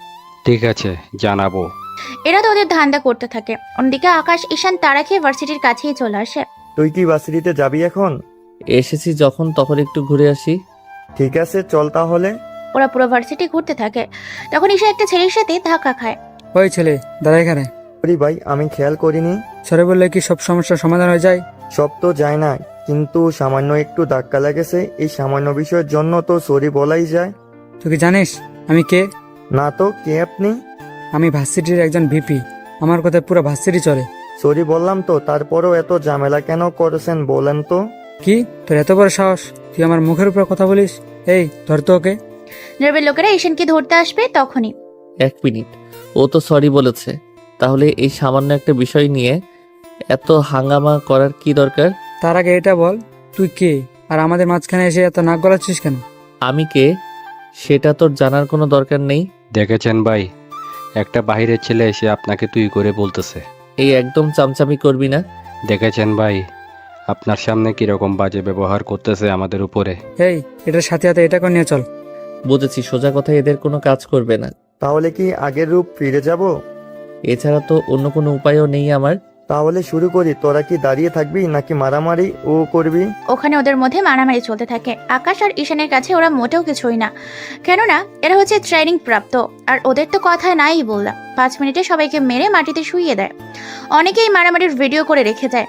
ঠিক আছে, জানাবো। এরা তো ওদের ধান্দা করতে থাকে। অন্যদিকে আকাশ ঈশান তারা খেয়ে ভার্সিটির কাছেই চলে আসে। তুই কি ভার্সিটিতে যাবি এখন? এসেছি যখন তখন একটু ঘুরে আসি। ঠিক আছে, চল তাহলে। ওরা পুরো ভার্সিটি ঘুরতে থাকে। তখন ঈশা একটা ছেলের সাথে ধাক্কা খায়। ওই ছেলে দাঁড়া এখানে। সরি ভাই, আমি খেয়াল করিনি। সরে বললে কি সব সমস্যার সমাধান হয়ে যায়? সব তো যায় না, কিন্তু সামান্য একটু ধাক্কা লেগেছে। এই সামান্য বিষয়ের জন্য তো সরি বলাই যায়। তুই কি জানিস আমি কে? না তো, কে আপনি? আমি ভার্সিটির একজন ভিপি। আমার কথায় পুরো ভার্সিটি চলে। সরি বললাম তো, তারপরেও এত ঝামেলা কেন করেছেন বলেন তো? কি তোর এত বড় সাহস, তুই আমার মুখের উপর কথা বলিস? এই ধর তো ওকে। নীরবের লোকেরা ঈশানকে ধরতে আসবে তখনই। 1 মিনিট, ও তো সরি বলেছে, তাহলে এই সামান্য একটা বিষয় নিয়ে এত হাঙ্গামা করার কি দরকার? তার আগে এটা বল, তুই কে আর আমাদের মাঝখানে এসে এত নাক গলাচ্ছিস কেন? আমি কে সেটা তোর জানার কোনো দরকার নেই। দেখেছেন ভাই, একটা বাহিরের ছেলে এসে আপনাকে তুই করে বলতেছে। এই একদম চামচামি করবি না। দেখেছেন ভাই, আপনার সামনে কিরকম বাজে ব্যবহার করতেছে আমাদের উপরে। এই এটার সাথে সাথে এটাকে নিয়ে চল। বুঝেছি, সোজা কথা এদের কোনো কাজ করবে না। তাহলে কি আগের রূপ ফিরে যাব? এছাড়া তো অন্য কোনো উপায়ও নেই আমার। তাহলে শুরু করি। তোরা কি দাঁড়িয়ে থাকবি নাকি মারামারি ও করবি? ওখানে ওদের মধ্যে মারামারি চলতে থাকে। আকাশ আর ঈশানের কাছে ওরা মোটেও কিছুই না, কেননা এরা হচ্ছে ট্রেনিং প্রাপ্ত। আর ওদের তো কথা নাই বললাম, 5 মিনিটে সবাইকে মেরে মাটিতে শুইয়ে দেয়। অনেকেই মারামারির ভিডিও করে রেখে যায়।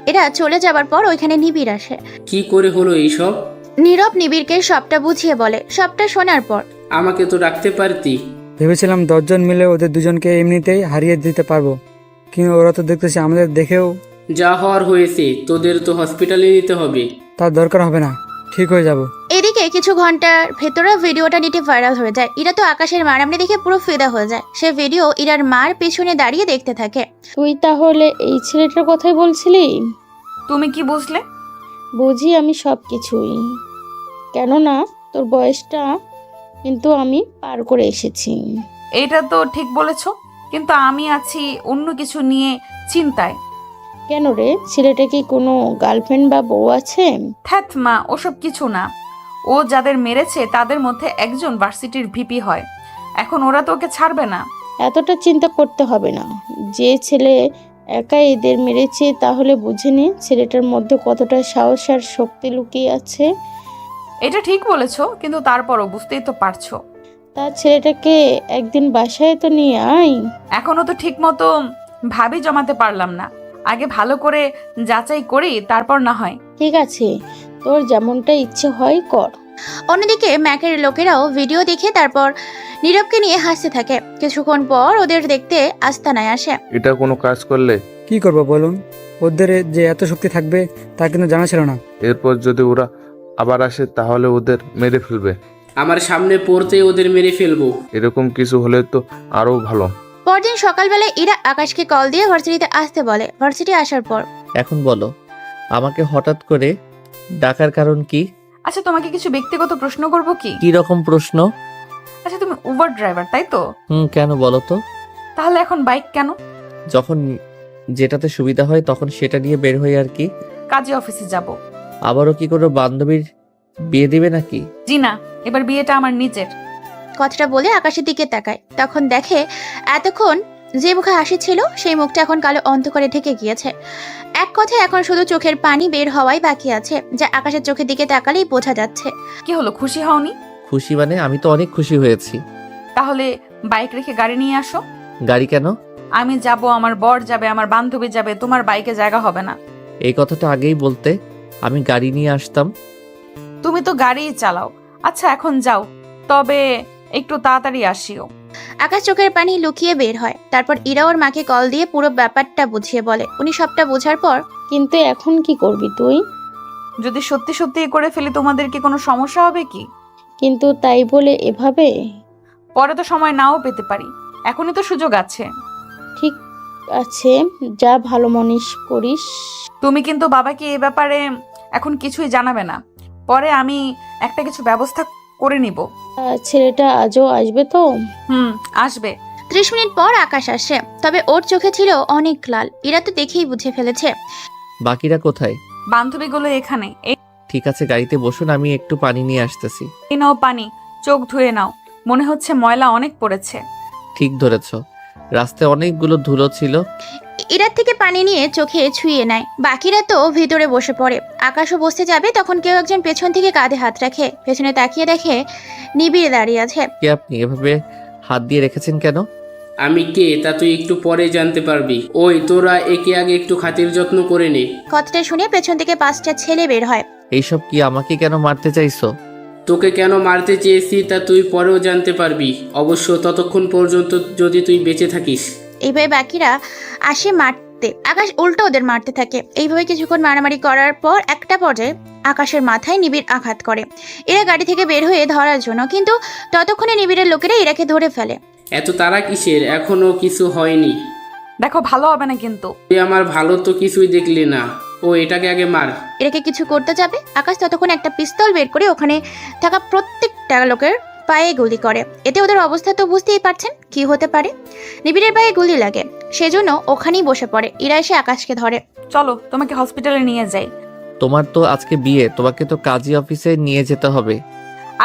এরা চলে যাবার পর ওইখানে নিবিড় আসে। কি করে হলো এইসব? নীরব নিবিড়কে সবটা বুঝিয়ে বলে। সবটা শোনার পর, আমাকে তো রাখতে পারতি। ভেবেছিলাম 10 জন মিলে ওদের দুজনকে এমনিতেই হারিয়ে দিতে পারবো, কিন্তু ওরা তো দেখতেছি আমাদের দেখেও। যা হওয়ার হয়েছে, তোদের তো হসপিটালে নিতে হবে। তার দরকার হবে না, ঠিক হয়ে যাব। এদিকে কিছু ঘন্টার ভেতরে ভিডিওটা নেটে ভাইরাল হয়ে যায়। ইরা তো আকাশের মারামারি দেখে পুরো ফিদা হয়ে যায়। সে ভিডিও ইরার মার পেছনে দাঁড়িয়ে দেখতে থাকে। তুই তাহলে এই ছেলেটার কথাই বলছিলি? তুমি কি বুঝলে? বুঝি আমি সব কিছুই, কেননা তোর বয়সটা কিন্তু আমি পার করে এসেছি। এটা তো ঠিক বলেছ, কিন্তু আমি আছি অন্য কিছু নিয়ে চিন্তায়। কেন রে, ছেলেটা কি কোনো গার্লফ্রেন্ড বা বউ আছে? থ্যাত মা, ওসব কিছু না। ও যাদের মেরেছে তাদের মধ্যে একজন ভার্সিটির ভিপি হয়। এখন ওরা তো ওকে ছাড়বে না। এতটা চিন্তা করতে হবে না। যে ছেলে একা এদের মেরেছে, তাহলে বুঝে নে ছেলেটার মধ্যে কতটা সাহস আর শক্তি লুকিয়ে আছে। এটা ঠিক বলেছো, কিন্তু তারপরও বুঝতেই তো পারছো। তার ছেলেটাকে একদিন বাসায় তো নিয়ে আয়। এখনো তো ঠিক মতো ভাবি জমাতে পারলাম না। আগে ভালো করে যাচাই করি, তারপর না হয়। ঠিক আছে, তোর যেমনটা ইচ্ছে হয় কর। অন্যদিকে ম্যাকের লোকেরাও ভিডিও দেখে তারপর নীরবকে নিয়ে হাসতে থাকে। কিছুক্ষণ পর ওদের দেখতে আস্তানায় আসে। এটা কোনো কাজ করলে কি করব বলুন? ওদের যে এত শক্তি থাকবে তা কিন্তু জানা ছিল না। এরপর যদি ওরা আবার আসে তাহলে ওদের মেরে ফেলবে। আমার সামনে পড়তে ওদের মেরে ফেলবো। এরকম কিছু হলে তো আরো ভালো। পরদিন সকালবেলায় ইরা আকাশকে কল দিয়ে ভার্সিটিতে আসতে বলে। ভার্সিটি আসার পর, এখন বলো, আমাকে হঠাৎ করে ডাকার কারণ কি? আচ্ছা, তোমাকে কিছু ব্যক্তিগত প্রশ্ন করবো কি? কি রকম প্রশ্ন? আচ্ছা, তুমি উবার ড্রাইভার তাই তো? কেন বলো তো? তাহলে এখন বাইক কেন? যখন যেটাতে সুবিধা হয় তখন সেটা নিয়ে বের হই আর কি। কাজে অফিসে যাব। আবারও কি কোনো বান্ধবীর বিয়ে দিবে নাকি? জি না, এবার বিয়েটা আমার নিজের। কথাটা বলে আকাশের দিকে তাকায়। তখন দেখে এতক্ষণ যে মুখে হাসি ছিল সেই মুখটা এখন কালো অন্ধকারে ঢেকে গিয়েছে। এক কথায় এখন শুধু চোখের পানি বের হওয়াই বাকি আছে, যা আকাশের চোখের দিকে তাকালেই বোঝা যাচ্ছে। কি হলো, খুশি হওনি? খুশি মানে আমি তো অনেক খুশি হয়েছি। তাহলে বাইক রেখে গাড়ি নিয়ে আসো। গাড়ি কেন? আমি যাব, আমার বর যাবে, আমার বান্ধবী যাবে, তোমার বাইকে জায়গা হবে না। এই কথাটা আগেই বলতে, আমি গাড়ি নিয়ে আসতাম। তুমি তো গাড়িই চালাও। আচ্ছা এখন যাও, তবে একটু তাড়াতাড়ি আসিও। আকাশ চোখের পানি লুকিয়ে বের হয়। তারপর ইরা ওর মাকে কল দিয়ে পুরো ব্যাপারটা বুঝিয়ে বলে। উনি সবটা বোঝার পর, কিন্তু এখন কি করবি তুই? যদি সত্যি সত্যি করে ফেলি তোমাদের কি কোনো সমস্যা হবে কি? কিন্তু তাই বলে এভাবে? পরে তো সময় নাও পেতে পারি, এখনই তো সুযোগ আছে। ঠিক আছে, যা ভালো মনিস করিস। তুমি কিন্তু বাবাকে এ ব্যাপারে এখন কিছুই জানাবে না, পরে আমি একটা কিছু ব্যবস্থা করে নিব। ছেলেটা আজও আসবে তো? আসবে। 30 মিনিট পর আকাশ আসে, তবে ওর চোখে ছিল অনেক লাল। ইরা তো দেখেই বুঝে ফেলেছে। বাকিরা কোথায়? বান্ধবীগুলো এখানে। ঠিক আছে, গাড়িতে বসুন, আমি একটু পানি নিয়ে আসতেছি। এই নাও পানি, চোখ ধুয়ে নাও, মনে হচ্ছে ময়লা অনেক পড়েছে। ঠিক ধরেছ, রাস্তায় অনেকগুলো ধুলো ছিল। ইরার থেকে পানি নিয়ে চোখে ছুঁয়ে নেয়। বাকিরা তো ভিতরে বসে পড়ে। আকাশও বসতে যাবে, তখন কেউ একজন পেছন থেকে কাঁধে হাত রাখে। পেছনে তাকিয়ে দেখে নিবিড় দাঁড়িয়ে আছে। কে আপনি? এভাবে হাত দিয়ে রেখেছেন কেন? আমি কে তা তুই একটু পরে জানতে পারবি। ওই তোরা একে আগে একটু খাতির যত্ন করে নে। কথাটা শুনে পেছন থেকে 5টা ছেলে বের হয়। এইসব কি? আমাকে কেন মারতে চাইছো? তোকে কেন মারতে চেয়েছি তা তুই পরেও জানতে পারবি, অবশ্য ততক্ষণ পর্যন্ত যদি তুই বেঁচে থাকিস। এইভাবে বাকিরা আসে মারতে। আকাশ উল্টো ওদের মারতে থাকে। এইভাবে কিছুক্ষণ মারামারি করার পর একটা পর্যায়ে আকাশের মাথায় নিবিড় আঘাত করে। এরা গাড়ি থেকে বের হয়ে ধরার জন্য, কিন্তু ততক্ষণে নিবিড়ের লোকেরা ইরাকে ধরে ফেলে। এত তারা কিসের? এখনো কিছু হয়নি। দেখো, ভালো হবে না কিন্তু। তুই আমার ভালো তো কিছুই দেখলি না। ও এটাকে আগে মার। এরাকে কিছু করতে যাবে, আকাশ ততক্ষণ একটা পিস্তল বের করে ওখানে থাকা প্রত্যেকটা লোকের পায়ে গুলি করে। এতে ওদের অবস্থা তো বুঝতেই পারছেন কি হতে পারে। নিবিড়ের পায়ে গুলি লাগে, সেজন্য ওখানেই বসে পড়ে। ইরা এসে আকাশকে ধরে। চলো তোমাকে হসপিটালে নিয়ে যাই। তোমার তো আজকে বিয়ে, তোমাকে তো কাজী অফিসে নিয়ে যেতে হবে।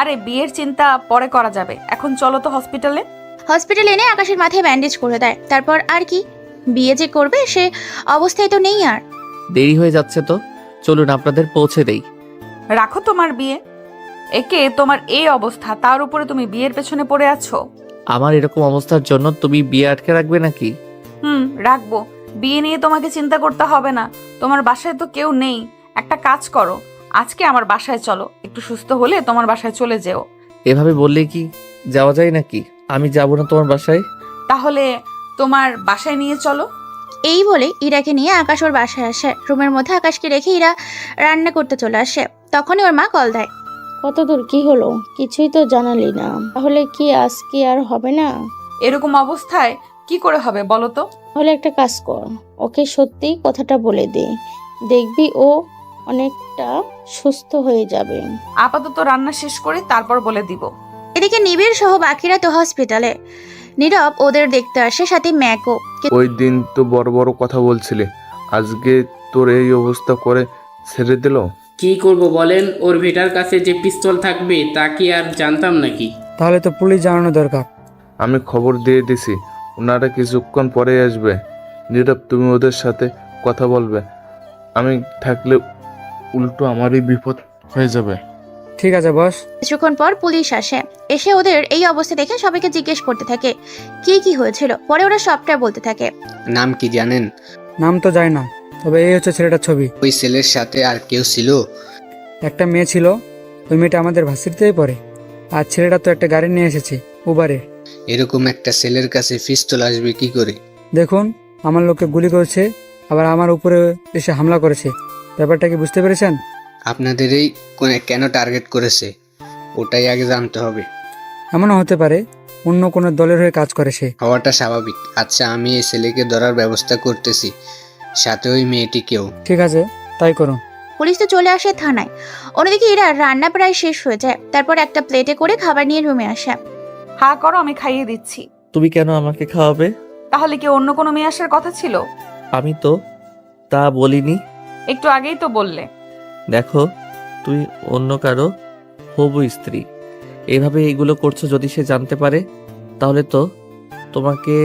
আরে বিয়ের চিন্তা পরে করা যাবে, এখন চলো তো হসপিটালে। হসপিটালে এনে আকাশের মাথায় ব্যান্ডেজ করে দেয়। তারপর আর কি, বিয়ে যে করবে সে অবস্থায় তো নেই আর। দেরি হয়ে যাচ্ছে তো, চলুন আপনাদের পৌঁছে দেই। রাখো তোমার বিয়ে। একে তোমার এই অবস্থা, তার উপরে তুমি বিয়ের পেছনে পড়ে আছো। আমার এরকম অবস্থার জন্য তুমি বিয়ে আটকে রাখবে নাকি? রাখবো। বিয়ে নিয়ে তোমাকে চিন্তা করতে হবে না, তোমার বাসায় তো কেউ নেই। একটা কাজ করো, আজকে আমার বাসায় চলো, একটু সুস্থ হলে তোমার বাসায় চলে যেও। এভাবে বললে কি যাওয়া যায় নাকি? আমি যাব না তোমার বাসায়। তাহলে তোমার বাসায় নিয়ে চলো। এই বলে ইরাকে নিয়ে আকাশ ওর বাসায় আসে। রুমের মধ্যে আকাশকে রেখে ইরা রান্না করতে চলে আসে। তখনই ওর মা কল দেয়। কত দূর কি হলো? কিছুই তো জানালি না। তাহলে কি আজকে আর হবে না? এরকম অবস্থায় কি করে হবে বলো তো? তাহলে একটা কাজ কর, ওকে সত্যিই কথাটা বলে দে, দেখবি ও অনেকটা সুস্থ হয়ে যাবে। আপাতত রান্না শেষ করে তারপর বলে দিব। এদিকে নিবিড় সহ বাকিরা তো হসপিটালে। নীরব ওদের দেখতে আসে, সাথে ম্যাকও। ওই দিন তো বড় বড় কথা বলছিলি, আজকে তোর এই অবস্থা করে ছেড়ে দিল। কি করব বলেন? ওর ভিটার কাছে যে পিস্তল থাকবে তা কি আর জানতাম নাকি? তাহলে তো পুলিশ জানানো দরকার। আমি খবর দিয়ে দিছি, ওনারা কিছুক্ষণ পরে আসবে। নীরব, তুমি ওদের সাথে কথা বলবে। আমি থাকলে উল্টো আমারই বিপদ হয়ে যাবে। ঠিক আছে বস। কিছুক্ষণ পর পুলিশ আসে। এসে ওদের এই অবস্থা দেখে সবাইকে জিজ্ঞেস করতে থাকে কি কি হয়েছিল। পরে ওরা সবটা বলতে থাকে। নাম কি জানেন? নাম তো যায় না, তবে এই হচ্ছে ছেলেটার ছবি। ওই ছেলের সাথে আর কেউ ছিল? একটা মেয়ে ছিল, ওই মেয়েটা আমাদের ভার্সিটিতেই পড়ে। আর ছেলেটা তো একটা গাড়ি নিয়ে এসেছে উবারে। এরকম একটা ছেলের কাছে পিস্তল আসবে কি করে? দেখুন, আমার লোককে গুলি করেছে, আবার আমার উপরে এসে হামলা করেছে। ব্যাপারটা কি বুঝতে পেরেছেন? আপনাদের এই কেন টার্গেট করেছে ওটাই আগে জানতে হবে। এমনও হতে পারে অন্য কোনো দলের হয়ে কাজ করে সে। হওয়াটা স্বাভাবিক। আচ্ছা, আমি এই ছেলেকে ধরার ব্যবস্থা করতেছি, সাথে ওই মেয়েটিকেও। ঠিক আছে, তাই করুন। পুলিশ তো চলে আসে থানায়। অন্যদিকে ইরা রান্না প্রায় শেষ হয়ে যায়। তারপর একটা প্লেটে করে খাবার নিয়ে রুমে আসে। হা করো, আমি খাইয়ে দিচ্ছি। তুমি কেন আমাকে খাওয়াবে? তাহলে কি অন্য কোনো মেয়ে আসার কথা ছিল? আমি তো তা বলিনি। একটু আগেই তো বললে। দেখো, তুই অন্য কারো হবু স্ত্রী, এইভাবে এইগুলো করছো। যদি সে জানতে পারে তাহলে তো তোমাকে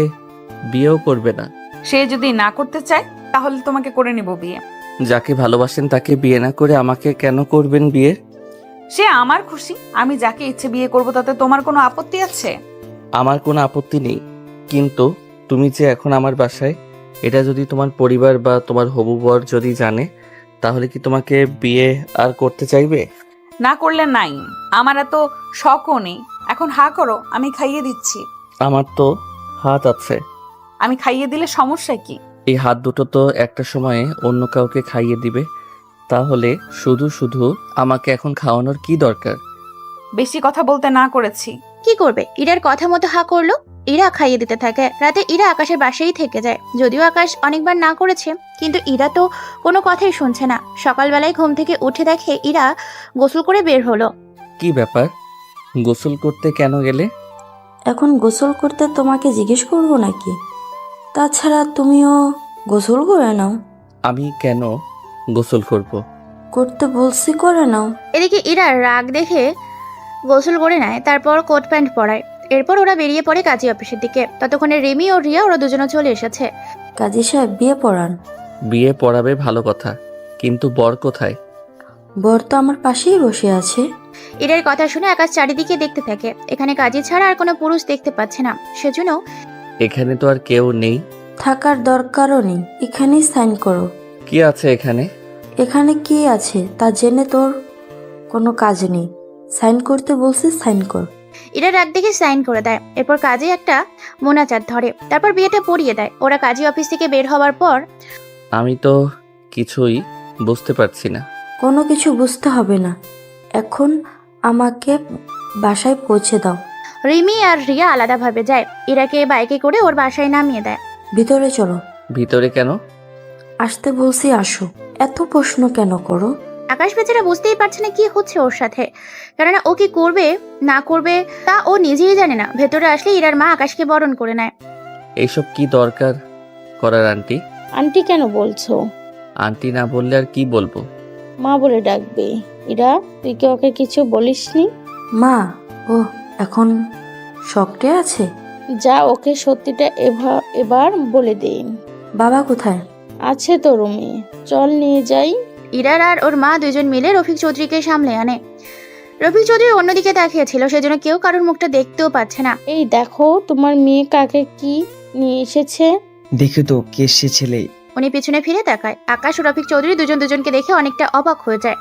বিয়েও করবে না। সে যদি না করতে চায় তাহলে তোমাকে করে নিব বিয়ে। যাকে ভালোবাসেন তাকে বিয়ে না করে আমাকে কেন করবেন বিয়ে? সে আমার খুশি, আমি যাকে ইচ্ছে বিয়ে করব, তাতে তোমার কোনো আপত্তি আছে? আমার কোনো আপত্তি নেই, কিন্তু তুমি যে এখন আমার বাসায়, এটা যদি তোমার পরিবার বা তোমার হবু বর যদি জানে, তাহলে কি তোমাকে বিয়ে আর করতে চাইবে? না করলে নাই, আমার এত শখও নেই। এখন হা করো, আমি খাইয়ে দিচ্ছি। আমার তো হাত আছে। আমি খাইয়ে দিলে সমস্যা কি? এই হাত দুটো তো একটা সময়ে অন্য কাউকে খাইয়ে দিবে, তাহলে শুধু শুধু আমাকে এখন খাওয়ানোর কি দরকার? বেশি কথা বলতে না করেছি। কি করবে, ইরার কথা মতো হা করলো। ইরা খাইয়ে দিতে থাকে। রাতে ইরা আকাশের বাসায় থেকে যায়। যদিও আকাশ অনেকবার না করেছে, কিন্তু ইরা তো কোনো কথাই শুনছে না। সকালবেলায় ঘুম থেকে উঠে দেখে ইরা গোসল করে বের হলো। কি ব্যাপার, গোসল করতে কেন গেলে? এখন গোসল করতে তোমাকে জিজ্ঞেস করবো নাকি? তাছাড়া তুমিও গোসল করে নাও। আমি কেন গোসল করব? করতে বলছি, করে নাও। এদিকে ইরা রাগ দেখে গোসল করে নেয়, তারপর কোট প্যান্ট পরায়। এরপর ওরা বেরিয়ে পড়ে কাজী অফিসের দিকে। ততক্ষণে রিমি ও রিয়া ওরা দুজনে চলে এসেছে। কাজী সাহেব, বিয়ে পড়ান। বিয়ে পড়াবে ভালো কথা, কিন্তু বর কোথায়? বর তো আমার পাশেই বসে আছে। ইরার কথা শুনে আকাশ চারিদিকে দেখতে থাকে। এখানে কাজী ছাড়া আর কোনো পুরুষ দেখতে পাচ্ছে না, সেজন্য এখানে তো আর কেউ নেই। থাকার দরকারও নেই, এখানেই সাইন করো। কি আছে এখানে? এখানে কি আছে তা জেনে তোর কোনো কাজ নেই। সাইন করতে বলছি, সাইন কর। ইরা রাগ দেখে সাইন করে দেয়। এরপর কাজী একটা মোনাজাত ধরে, তারপর বিয়েটা পড়িয়ে দেয়। ওরা কাজী অফিস থেকে বের হওয়ার পর আমি তো কিছুই বুঝতে পারছি না। কোনো কিছু বুঝতে হবে না, এখন আমাকে বাসায় পৌঁছে দাও। রিমি আর রিয়া আলাদাভাবে যায়। ইরাকে বাইকে করে ওর বাসায় নামিয়ে দেয়। ভিতরে চলো। ভিতরে কেন? আসতে বলছি, আসো। এত প্রশ্ন কেন করো? আকাশ বেচারা বুঝতেই পারছে না কি হচ্ছে ওর সাথে, কেননা ও কি করবে না করবে তা ও নিজেই জানে না। ভেতরে আসলে ইরার মা আকাশকে বরণ করে নেয়। এইসব কি দরকার করার আন্টি? আন্টি কেন বলছো? আন্টি না বললে আর কি বলবো? মা বলে ডাকবে। ইরা, তুই কি ওকে কিছু বলিসনি? মা, ও এখন শকটে আছে। যা, ওকে সত্যিটা এবার বলে দিন। বাবা কোথায়? আছে তো রুমে, চল নিয়ে যাই। ইরার আর ওর মা দুজন মিলে রফিক চৌধুরীকে সামলে আনে। রফিক চৌধুরী অন্যদিকে তাকিয়েছিল, সেজন্য কেউ কারোর মুখটা দেখতেও পাচ্ছে না। এই দেখো, তোমার মেয়ে কাকে কি নিয়ে এসেছে। দেখি তো কে সে ছেলে। উনি পিছনে ফিরে তাকায়। আকাশ ও রফিক চৌধুরী দুজনকে দেখে অনেকটা অবাক হয়ে যায়,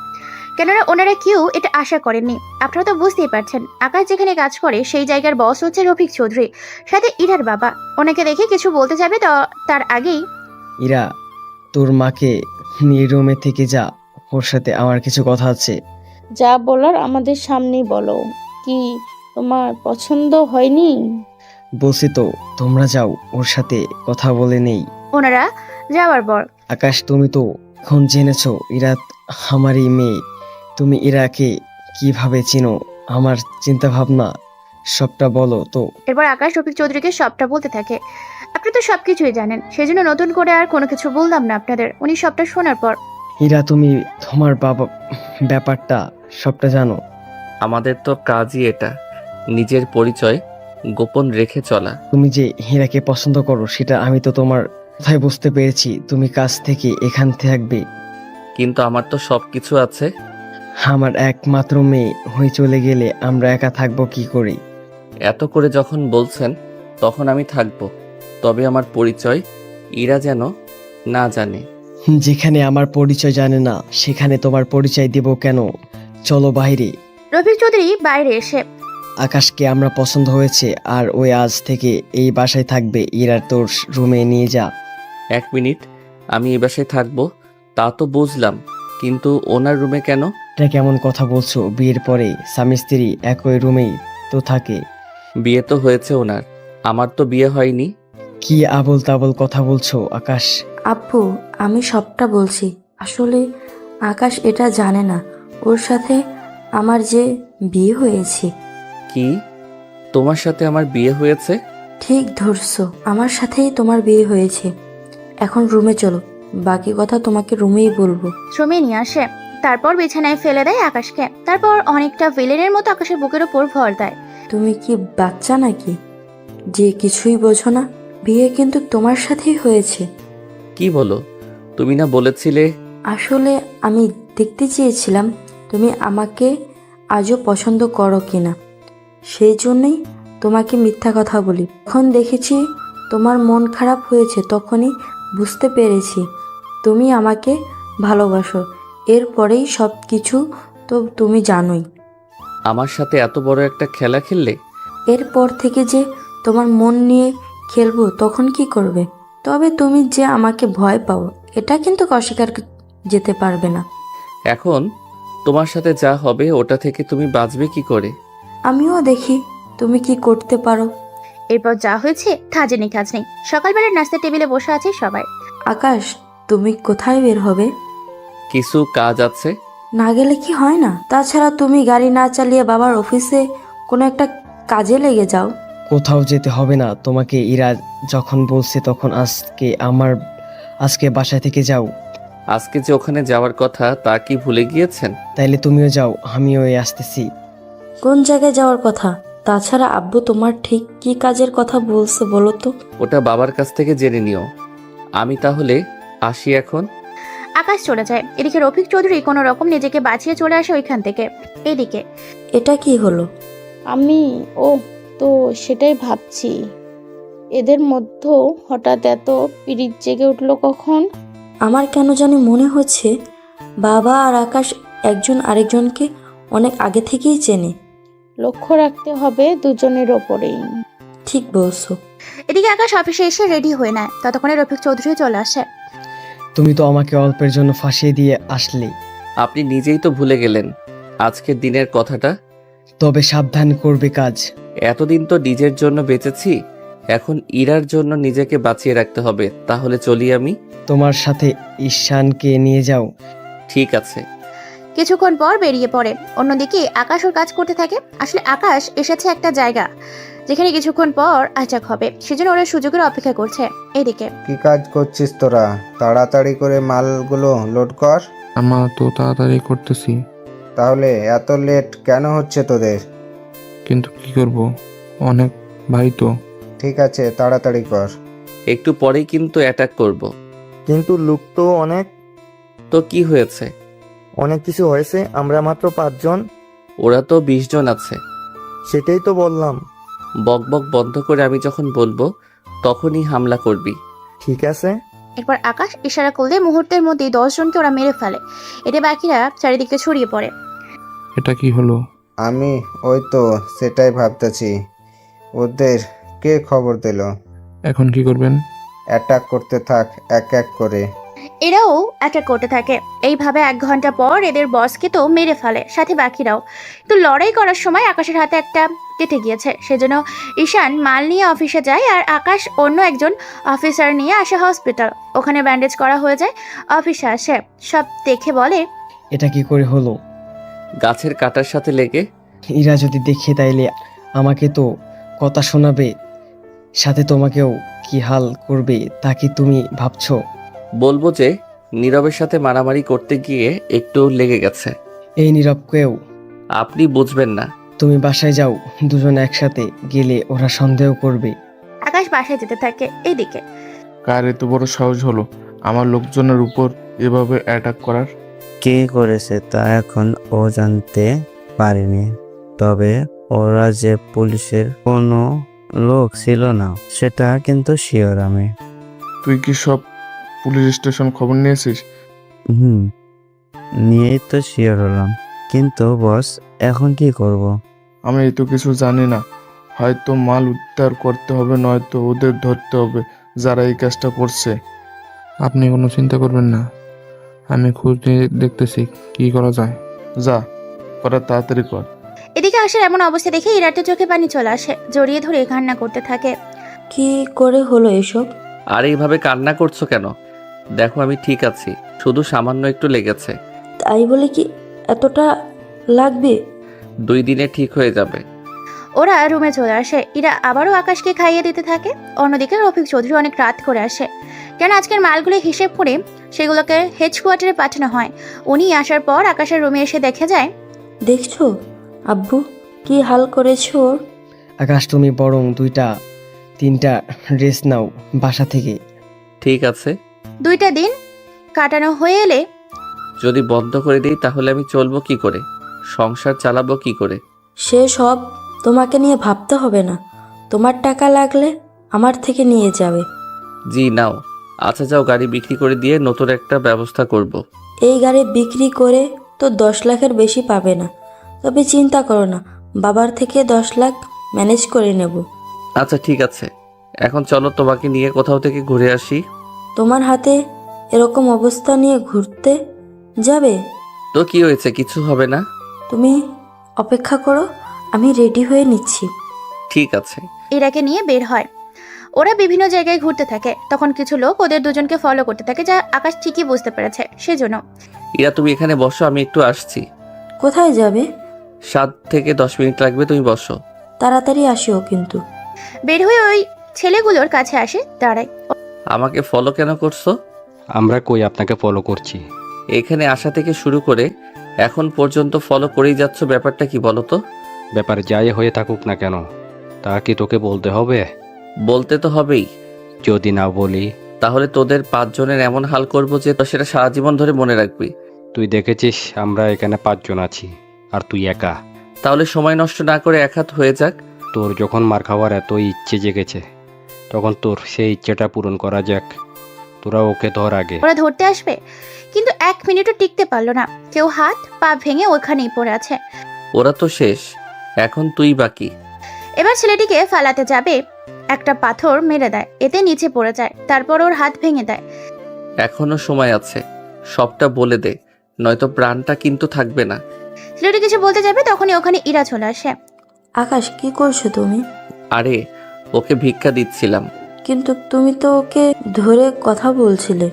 কেননা ওনারা কেউ এটা আশা করেননি। আপনারা তো বুঝতেই পারছেন, আকাশ যেখানে কাজ করে সেই জায়গার বস হচ্ছে রফিক চৌধুরী, সাথে ইরার বাবা। ওনাকে দেখে কিছু বলতে যাবে তো তার আগেই ইরা, তোর মাকে নিয়ে রুমে থেকে যা, ওর সাথে আমার কিছু কথা আছে। যা বলার আমাদের সামনেই বলো। কি তোমার পছন্দ হয়নি? বলছি তো, তোমরা যাও, ওর সাথে কথা বলে নেই। ওনারা যাওয়ার পর আকাশ, তুমি তো এখন জেনেছো ইরা আমারই মেয়ে। তুমি ইরাকে কিভাবে চিনো? আমার চিন্তা ভাবনা সবটা বলো তো। এরপর আকাশ রফিক চৌধুরীকে সবটা বলতে থাকে। আপনি তো সবকিছুই জানেন, সেজন্য নতুন করে আর কোনো কিছু বললাম না আপনাদের। উনি সবটা শোনার পর ইরা, তুমি তোমার বাবা ব্যাপারটা সবটা জানো। আমাদের তো কাজই এটা, নিজের পরিচয় গোপন রেখে চলা। তুমি যে হীরাকে পছন্দ করো সেটা আমি তো তোমার কথায় বুঝতে পেরেছি। তুমি কাজ থেকে এখান থাকবে, কিন্তু আমার তো সবকিছু আছে। আমার একমাত্র মেয়ে হয়ে চলে গেলে আমরা একা থাকবো কি করে? এত করে যখন বলছেন তখন আমি থাকবো, তবে আমার পরিচয় ইরা যেন না জানে। যেখানে আমার পরিচয় জানে না সেখানে তোমার পরিচয় দেব কেন? চলো বাইরে। রফিক চৌধুরী বাইরে এসে আকাশকে আমরা পছন্দ হয়েছে, আর ওই আজ থেকে এই বাসায় থাকবে। ইরার তোর রুমে নিয়ে যা। 1 মিনিট, আমি এই বাসায় থাকবো তা তো বুঝলাম, কিন্তু ওনার রুমে কেন? এটা কেমন কথা বলছো? বিয়ের পরে স্বামী স্ত্রী একই রুমেই তো থাকে। বিয়ে তো হয়েছে ওনার, আমার তো বিয়ে হয়নি। কি আবল তাবল কথা বলছো আকাশ? আব্বু, আমি সবটা বলছি। আসলে আকাশ এটা জানে না, ওর সাথে আমার যে বিয়ে হয়েছে। কি, তোমার সাথে আমার বিয়ে হয়েছে? ঠিক ধরছো, আমার সাথেই তোমার বিয়ে হয়েছে। এখন রুমে চলো, বাকি কথা তোমাকে রুমেই বলবো। রুমে নিয়ে আসে, তারপর বিছানায় ফেলে দেয় আকাশকে। তারপর অনেকটা ভিলেনের মতো আকাশের বুকের উপর ভর দেয়। তুমি কি বাচ্চা নাকি যে কিছুই বোঝো না? বিয়ে কিন্তু তোমার সাথেই হয়েছে। কি বলো? তুমি না বলেছিলে? আসলে আমি দেখতে চেয়েছিলাম তুমি আমাকে আজও পছন্দ করো কিনা, সেই জন্যই তোমাকে মিথ্যা কথা বলি। এখন দেখেছি তোমার মন খারাপ হয়েছে তখনই বুঝতে পেরেছি তুমি আমাকে ভালোবাসো। এরপরেই সব কিছু তো তুমি জানোই। আমার সাথে এত বড় একটা খেলা খেললে? এরপর থেকে যে তোমার মন নিয়ে খেলবো তখন কি করবে? তবে তুমি যে আমাকে ভয় পাও এটা কিন্তু অস্বীকার যেতে পারবে না। এখন তোমার সাথে যা হবে ওটা থেকে তুমি বাঁচবে কি করে? আমিও দেখি তুমি কি করতে পারো। এরপর যা হয়েছে তা জেনে কাজ নেই। সকালবেলার নাস্তার টেবিলে বসে আছে সবাই। আকাশ, তুমি কোথায় বের হবে? কিছু কাজ আছে। না গেলে কি হয় না? তাছাড়া তুমি গাড়ি না চালিয়ে বাবার অফিসে কোনো একটা কাজে লেগে যাও। কোথাও যেতে হবে না তোমাকে, ইরা যখন বলছে তখন আজকে বাসায় থেকে যাও। আজকে যে ওখানে যাওয়ার কথা তা কি ভুলে গিয়েছেন? তাইলে তুমিও যাও, আমিও আসতেছি। কোন জায়গায় যাওয়ার কথা? তাছাড়া আব্বু তোমার ঠিক কি কাজের কথা বলছে বলো তো? ওটা বাবার কাছ থেকে জেনে নিও। আমি তাহলে আসি এখন। আকাশ চলে যায়। এদিকে রফিক চৌধুরী কোনো রকম নিজেকে বাঁচিয়ে চলে আসে ওইখান থেকে। এদিকে এটা কি হলো? তো সেটাই ভাবছি, এদের মধ্যে হঠাৎ এত পিরিত জেগে উঠলো কখন? আমার কেন জানি মনে হচ্ছে বাবা আর আকাশ একজন আরেকজনকে অনেক আগে থেকেই চেনে। লক্ষ্য রাখতে হবে দুজনের ওপরেই। ঠিক বলছো। এদিকে আকাশ অফিসে এসে রেডি হয়ে নেয়। ততক্ষণে রফিক চৌধুরী চলে আসে। তুমি তো আমাকে অল্পের জন্য ফাঁসিয়ে দিয়ে আসলে। আপনি নিজেই তো ভুলে গেলেন আজকের দিনের কথাটা। তবে সাবধান করবে কাজ। এতদিন তো নিজের জন্য বেঁচেছি, এখন ইরার জন্য নিজেকে বাঁচিয়ে রাখতে হবে। তাহলে চলি আমি। তোমার সাথে ঈশানকে নিয়ে যাও। ঠিক আছে। কিছুক্ষণ পর বেরিয়ে পড়ে। অন্যদিকে আকাশ ওর কাজ করতে থাকে। আসলে আকাশ এসেছে একটা জায়গা যেখানে কিছুক্ষণ পর আচাক হবে, সেজন্য ওরা সুযোগের অপেক্ষা করছে। এদিকে কি কাজ করছিস তোরা? তাড়াতাড়ি করে মালগুলো লোড কর। আমার তো তাড়াতাড়ি করতেছি, তাহলে এত লেট কেন হচ্ছে তোদের? কিন্তু কি করব, অনেক ভাই তো। ঠিক আছে, তাড়াতাড়ি কর। একটু পরেই কিন্তু অ্যাটাক করব। কিন্তু লোক তো অনেক। তো কি হয়েছে? অনেক কিছু হয়েছে, আমরা মাত্র 5 জন। ওরা তো 20 জন আছে। সেটাই তো বললাম। বকবক বন্ধ করে আমি যখন বলবো তখনই হামলা করবি। ঠিক আছে। এরপর আকাশ ইশারা করলে মুহূর্তের মধ্যেই 10 জনকে ওরা মেরে ফেলে। এতে বাকিরা চারিদিকে ছড়িয়ে পড়ে। এটা কি হলো? আমি তো সেটাই ভাবতেছি, ওদের কে খবর দিল? এখন কি করবেন? অ্যাটাক করতে থাক এক এক করে। এরাও অ্যাটাক করতে থাকে। এইভাবে 1 ঘন্টা পর এদের বসকে তো মেরে ফেলে, সাথে বাকিরাও। তো লড়াই করার সময় আকাশের হাতে একটা কেটে গিয়েছে, সেজন্য ঈশান মাল নিয়ে অফিসে যায় আর আকাশ অন্য একজন অফিসার নিয়ে আসে হসপিটাল। ওখানে ব্যান্ডেজ করা হয়ে যায়। অফিসে আসে, সব দেখে বলে, এটা কি করে হলো? গাছের কাটার সাথে লেগে। ইরা যদি দেখে তাইলে আমাকে তো কথা শোনাবে, সাথে তোমাকেও কি হাল করবে তা কি তুমি ভাবছো? বলবো যে নীরবের সাথে মারামারি করতে গিয়ে একটু লেগে গেছে। এই নীরবকেও? আপনি বুঝবেন না। তুমি বাসায় যাও, দুজন একসাথে গেলে ওরা সন্দেহ করবে। আকাশ বাসায় যেতে থাকে। এদিকে কার এত বড় সাহস হলো আমার লোকজনের উপর এভাবে অ্যাটাক করার? কে করেছে তা এখন ও জানতে পারেনি, তবে ওরা যে পুলিশের কোনো লোক ছিল না সেটা কিন্তু শিওর আমি। তুই কি সব পুলিশ স্টেশন খবর নিয়েছিস? নিয়েই তো শিওর হলাম, কিন্তু বস এখন কি করব? আমি তো কিছু জানি না। হয়তো মাল উদ্ধার করতে হবে, নয়তো ওদের ধরতে হবে যারা এই কাজটা করছে। আপনি কোনো চিন্তা করবেন না, আমি খোঁজ নিয়ে দেখতেছি কি করা যায়। যা করার তাড়াতাড়ি কর। এদিকে আসার এমন অবস্থা দেখে ইরাটের চোখে পানি চলে আসে। জড়িয়ে ধরে কান্না করতে থাকে। কি করে হলো এসব? আর এইভাবে কান্না করছো কেন? দেখো আমি ঠিক আছি, শুধু সামান্য একটু লেগেছে। তাই বলে কি এতটা লাগবে? 2 দিনে ঠিক হয়ে যাবে। ওরা রুমে চলে আসে। ইরা আবারও আকাশকে খাইয়ে দিতে থাকে। অন্যদিকে রফিক চৌধুরী অনেক রাত করে আসে, কেন আজকের মালগুলো হিসেব করে সেগুলোকে হেডকোয়ার্টারে পাঠানো হয়। উনি আসার পর আকাশের রুমে এসে দেখে যায়। দেখছো আব্বু কি হাল করেছো ওর? আকাশ, তুমি বরং 2-3টা ড্রেস নাও বাসা থেকে। ঠিক আছে। 2টা দিন কাটানো হয়ে এলে যদি বন্ধ করে দিই তাহলে আমি চলবো কি করে, সংসার চালাবো কি করে? সে সব তোমাকে নিয়ে ভাবতে হবে না। তোমার টাকা লাগলে আমার থেকে নিয়ে যাবে। জি নাও। আচ্ছা যাও, গাড়ি বিক্রি করে দিয়ে নতুন একটা ব্যবস্থা করব। এই গাড়ি বিক্রি করে তো 10 লাখের বেশি পাবে না। তবে চিন্তা করো না, বাবার থেকে 10 লাখ ম্যানেজ করে নেব। আচ্ছা ঠিক আছে, এখন চলো তোমাকে নিয়ে কোথাও থেকে ঘুরে আসি। তোমার হাতে এরকম অবস্থা নিয়ে ঘুরতে যাবে? তো কি হয়েছে, কিছু হবে না। তুমি অপেক্ষা করো, আমি রেডি হয়ে নিচ্ছি। ঠিক আছে। ইরাকে নিয়ে বের হয়। ওরা বিভিন্ন জায়গায় ঘুরতে থাকে। তখন কিছু লোক ওদের দুজনকে ফলো করতে থাকে, যা আকাশ ঠিকই বুঝতে পেরেছে। সেজন্য ইরা তুমি এখানে বসো, আমি একটু আসছি। কোথায় যাবে? 7 থেকে 10 মিনিট লাগবে, তুমি বসো। তাড়াতাড়ি আসিও কিন্তু। বের হয়ে ওই ছেলেগুলোর কাছে আসে, দাঁড়ায়। আমাকে ফলো কেন করছো? আমরা কই আপনাকে ফলো করছি? এখানে আসা থেকে শুরু করে এখন পর্যন্ত ফলো করেই যাচ্ছ, ব্যাপারটা কি বলো তো? ব্যাপার যাই হয়ে থাকুক না কেন, তা কি তোকে বলতে হবে? বলতে তো হবেই। যদি না বলি তাহলে তোদের 5 জনের এমন হাল করব যে তো সেটা সারা জীবন ধরে মনে রাখবি। তুই দেখেছিস আমরা এখানে 5 জন আছি, আর তুই একা। তাহলে সময় নষ্ট না করে এক হাত হয়ে যাক। তোর যখন মার খাওয়ার এত ইচ্ছে জেগেছে, তখন তোর সেই ইচ্ছেটা পূরণ করা যাক। তোরা ওকে ধর আগে। ওরা ধরতে আসবে, কিন্তু 1 মিনিটও টিকতে পারলো না। কেউ হাত পা ভেঙে ওখানেই পড়ে আছে। ওরা তো শেষ, এখন তুই বাকি। এবার ছেলেটিকে ফালাতে যাবে, একটা পাথর মেরে দেয়, এতে নিচে পড়ে যায়। তারপর ওর হাত ভেঙে দেয়। এখনো সময় আছে, সবটা বলে দে, নয়তো প্রাণটা কিন্তু থাকবে না। ছেলেটি কিছু বলতে যাবে, তখনই ওখানে ইরা চলে আসে। আকাশ, কি করছো তুমি? আরে ওকে ভিক্ষা দিচ্ছিলাম। কিন্তু তুমি তো ওকে ধরে কথা বলছিলে।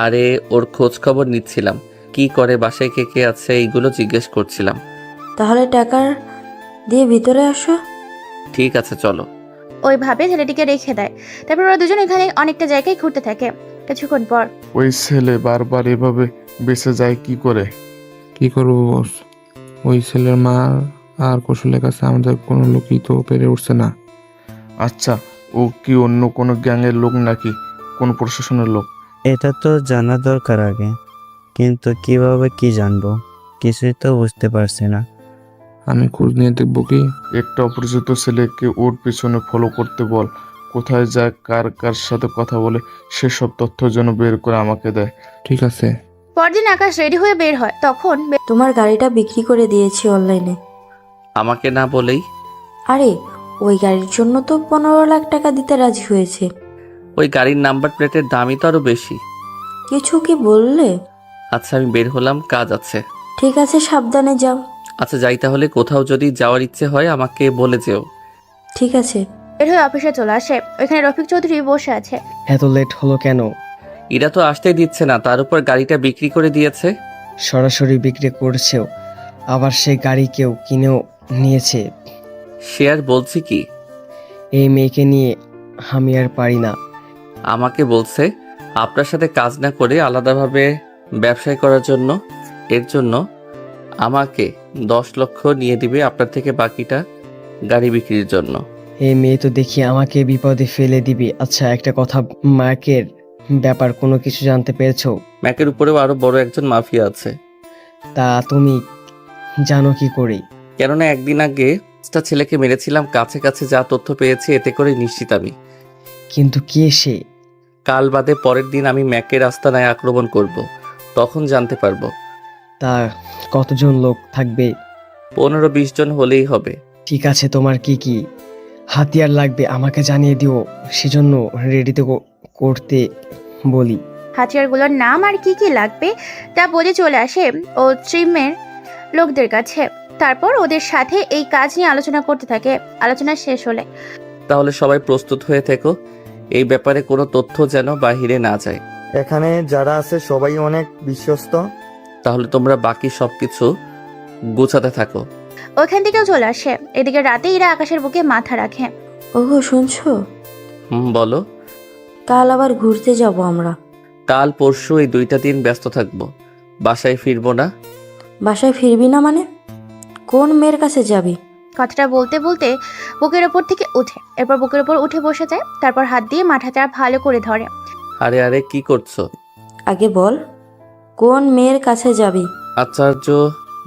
আরে ওর খোঁজ খবর নিচ্ছিলাম, কি করে, বাসায় কে কে আছে, এইগুলো জিজ্ঞেস করছিলাম। তাহলে টাকা দিয়ে ভিতরে আসো। ঠিক আছে চলো। ওইভাবে ছেলেটিকে রেখে দেয়। তারপর ওরা দুজন এখানে অনেকটা জায়গায় ঘুরতে থাকে। কিছুক্ষণ পর ওই ছেলে বারবার এভাবে বেঁচে যায় কি করে? কি করবো বস, ওই ছেলের মা আর কৌশলের কাছে আমাদের কোনো লোকই তো পেরে উঠছে না। আচ্ছা, ও কি অন্য কোনো গ্যাংয়ের লোক নাকি কোন প্রশাসনের লোক? এটা তো জানা দরকার আগে, কিন্তু কিভাবে কি জানবো, কিছুই তো বুঝতে পারছি না। আমি খোঁজ নিয়ে দেখবো কি? একটা অপরিচিত ছেলেকে ওর পিছনে ফলো করতে বল, কোথায় যায়, কার কার সাথে কথা বলে, সেসব তথ্য যেন বের করে আমাকে দেয়। ঠিক আছে। পরদিন আকাশ রেডি হয়ে বের হয়। তখন তোমার গাড়িটা বিক্রি করে দিয়েছি অনলাইনে। আমাকে না বলেই? আরে ওই গাড়ির জন্য তো 15 লাখ টাকা দিতে রাজি হয়েছে। ওই গাড়ির নাম্বার প্লেটের দামই তো আরো বেশি। কিছু কি বললে? আচ্ছা আমি বের হলাম, কাজ আছে। ঠিক আছে, সাবধানে যাও। আচ্ছা যাই তাহলে, কোথাও যদি যাওয়ার ইচ্ছে হয় আমাকে বলে যেও। ঠিক আছে। বের হয়ে অফিসে চলে আসে। ওইখানে রফিক চৌধুরী বসে আছে। এত লেট হলো কেন? এরা তো আসতেই দিচ্ছে না, তার উপর গাড়িটা বিক্রি করে দিয়েছে। সরাসরি বিক্রি করছেও, আবার সেই গাড়ি কেউ কিনেও নিয়েছে। সে আর বলছি কি, এই মেয়েকে নিয়ে আমি আর পারি না। আমাকে বলছে আপনার সাথে কাজ না করে আলাদাভাবে ব্যবসায় করার জন্য। এর জন্য আমাকে 10 লক্ষ নিয়ে দিবে, আপনার থেকে বাকিটা গাড়ি বিক্রির জন্য। এই মেয়ে তো দেখি আমাকে বিপদে ফেলে দিবে। আচ্ছা একটা কথা, মার্কের ব্যাপার কোনো কিছু জানতে পেরেছো? ম্যাকের উপরেও আরো বড় একজন মাফিয়া আছে। তা তুমি জানো কি করে? কেননা একদিন আগে একটা ছেলেকে মেরেছিলাম, কাছে কাছে যা তথ্য পেয়েছি এতে করে নিশ্চিত আমি। কিন্তু কে সে? কাল বাদে পরের দিন আমি ম্যাকের আস্তানায় আক্রমণ করব, তখন জানতে পারবো। তা কতজন লোক থাকবে? 15-20 জন হলেই হবে। ঠিক আছে, তোমার কি কি হাতিয়ার লাগবে আমাকে জানিয়ে দিও, সেজন্য রেডিতে করতে বলি। হাতিয়ারগুলোর নাম আর কি কি লাগবে তা বলে চলে আসে ও ট্রিমের লোকদের কাছে। তারপর ওদের সাথে এই কাজ নিয়ে আলোচনা করতে থাকে। আলোচনা শেষ হলে তাহলে সবাই প্রস্তুত হয়ে থেকো, এই ব্যাপারে কোনো তথ্য যেন বাহিরে না যায়। এখানে যারা আছে সবাই অনেক বিশ্বস্ত। তাহলে তোমরা বাকি সবকিছু গুছাতে থাকো। ওখান থেকেও চলে আসে। এদিকে রাতে ইরা আকাশের বুকে মাথা রাখে। ওগো শুনছো? বলো। কাল আবার ঘুরতে যাব আমরা। কাল পরশু এই 2টা দিন ব্যস্ত থাকবো, বাসায় ফিরবো না। বাসায় ফিরবি না মানে? কোন মেয়ের কাছে যাবি? কথাটা বলতে বলতে বুকের ওপর থেকে উঠে, এরপর বুকের ওপর উঠে বসে যায়। তারপর হাত দিয়ে মাথাটা ভালো করে ধরে। আরে আরে কি করছো? আগে বল, কোন মেয়ের কাছে যাবি? আচার্য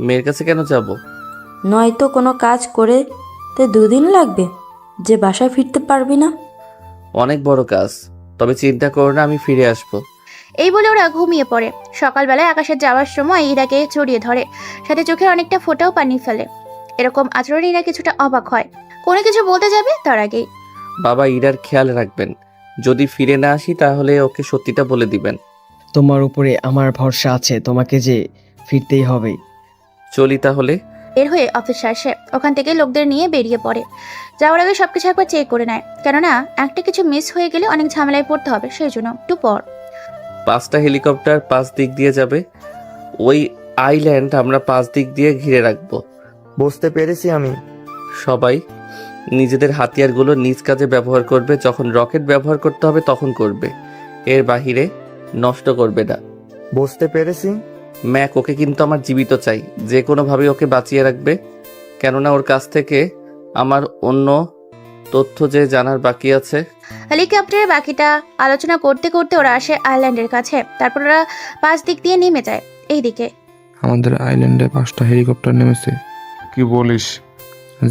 মেয়ের কাছে কেন যাব? নয়তো কোনো কাজ করে তে 2 দিন লাগবে যে বাসায় ফিরতে পারবি না? অনেক বড় কাজ, তবে চিন্তা করো না, আমি ফিরে আসবো। এই বলে ওরা ঘুমিয়ে পড়ে। সকালবেলায় আকাশের যাওয়ার সময় ইরাকে জড়িয়ে ধরে, সাথে চোখের অনেকটা ফোঁটাও পানি ফেলে। এরকম আচরণে ইরা কিছুটা অবাক হয়। কোনো কিছু বলতে যাবে তার আগেই বাবা ইরার খেয়াল রাখবেন, যদি ফিরে না আসি তাহলে ওকে সত্যিটা বলে দিবেন। তোমার উপরে আমার ভরসা আছে, তোমাকে যে ফিরতেই হবে। চলি তাহলে। বের হয়ে অফিস আসে, ওখান থেকে লোকদের নিয়ে বেরিয়ে পড়ে। যাওয়ার আগে সবকিছু একবার চেক করে নেয়, কেননা একটা কিছু মিস হয়ে গেলে অনেক ঝামেলায় পড়তে হবে, সেই জন্য একটু পর 5টা হেলিকপ্টার 5 দিক দিয়ে যাবে। ওই আইল্যান্ড আমরা 5 দিক দিয়ে ঘিরে রাখবো। বুঝতে পেরেছি আমি। সবাই নিজেদের হাতিয়ারগুলো নিজ কাজে ব্যবহার করবে, যখন রকেট ব্যবহার করতে হবে তখন করবে, এর বাহিরে নষ্ট করবে না। বুঝতে পেরেছি। ম্যাক, ওকে কিন্তু আমার জীবিত চাই, যে কোনোভাবে ওকে বাঁচিয়ে রাখবে, কেননা ওর কাছ থেকে আমার অন্য তথ্য যে জানার বাকি আছে। হেলিকপ্টারে বাকিটা আলোচনা করতে করতে ওরা আসে আইল্যান্ডের কাছে। তারপর ওরা 5 দিক দিয়ে নেমে যায় এইদিকে। আমাদের আইল্যান্ডে 5টা হেলিকপ্টার নেমেছে। কি বলিস?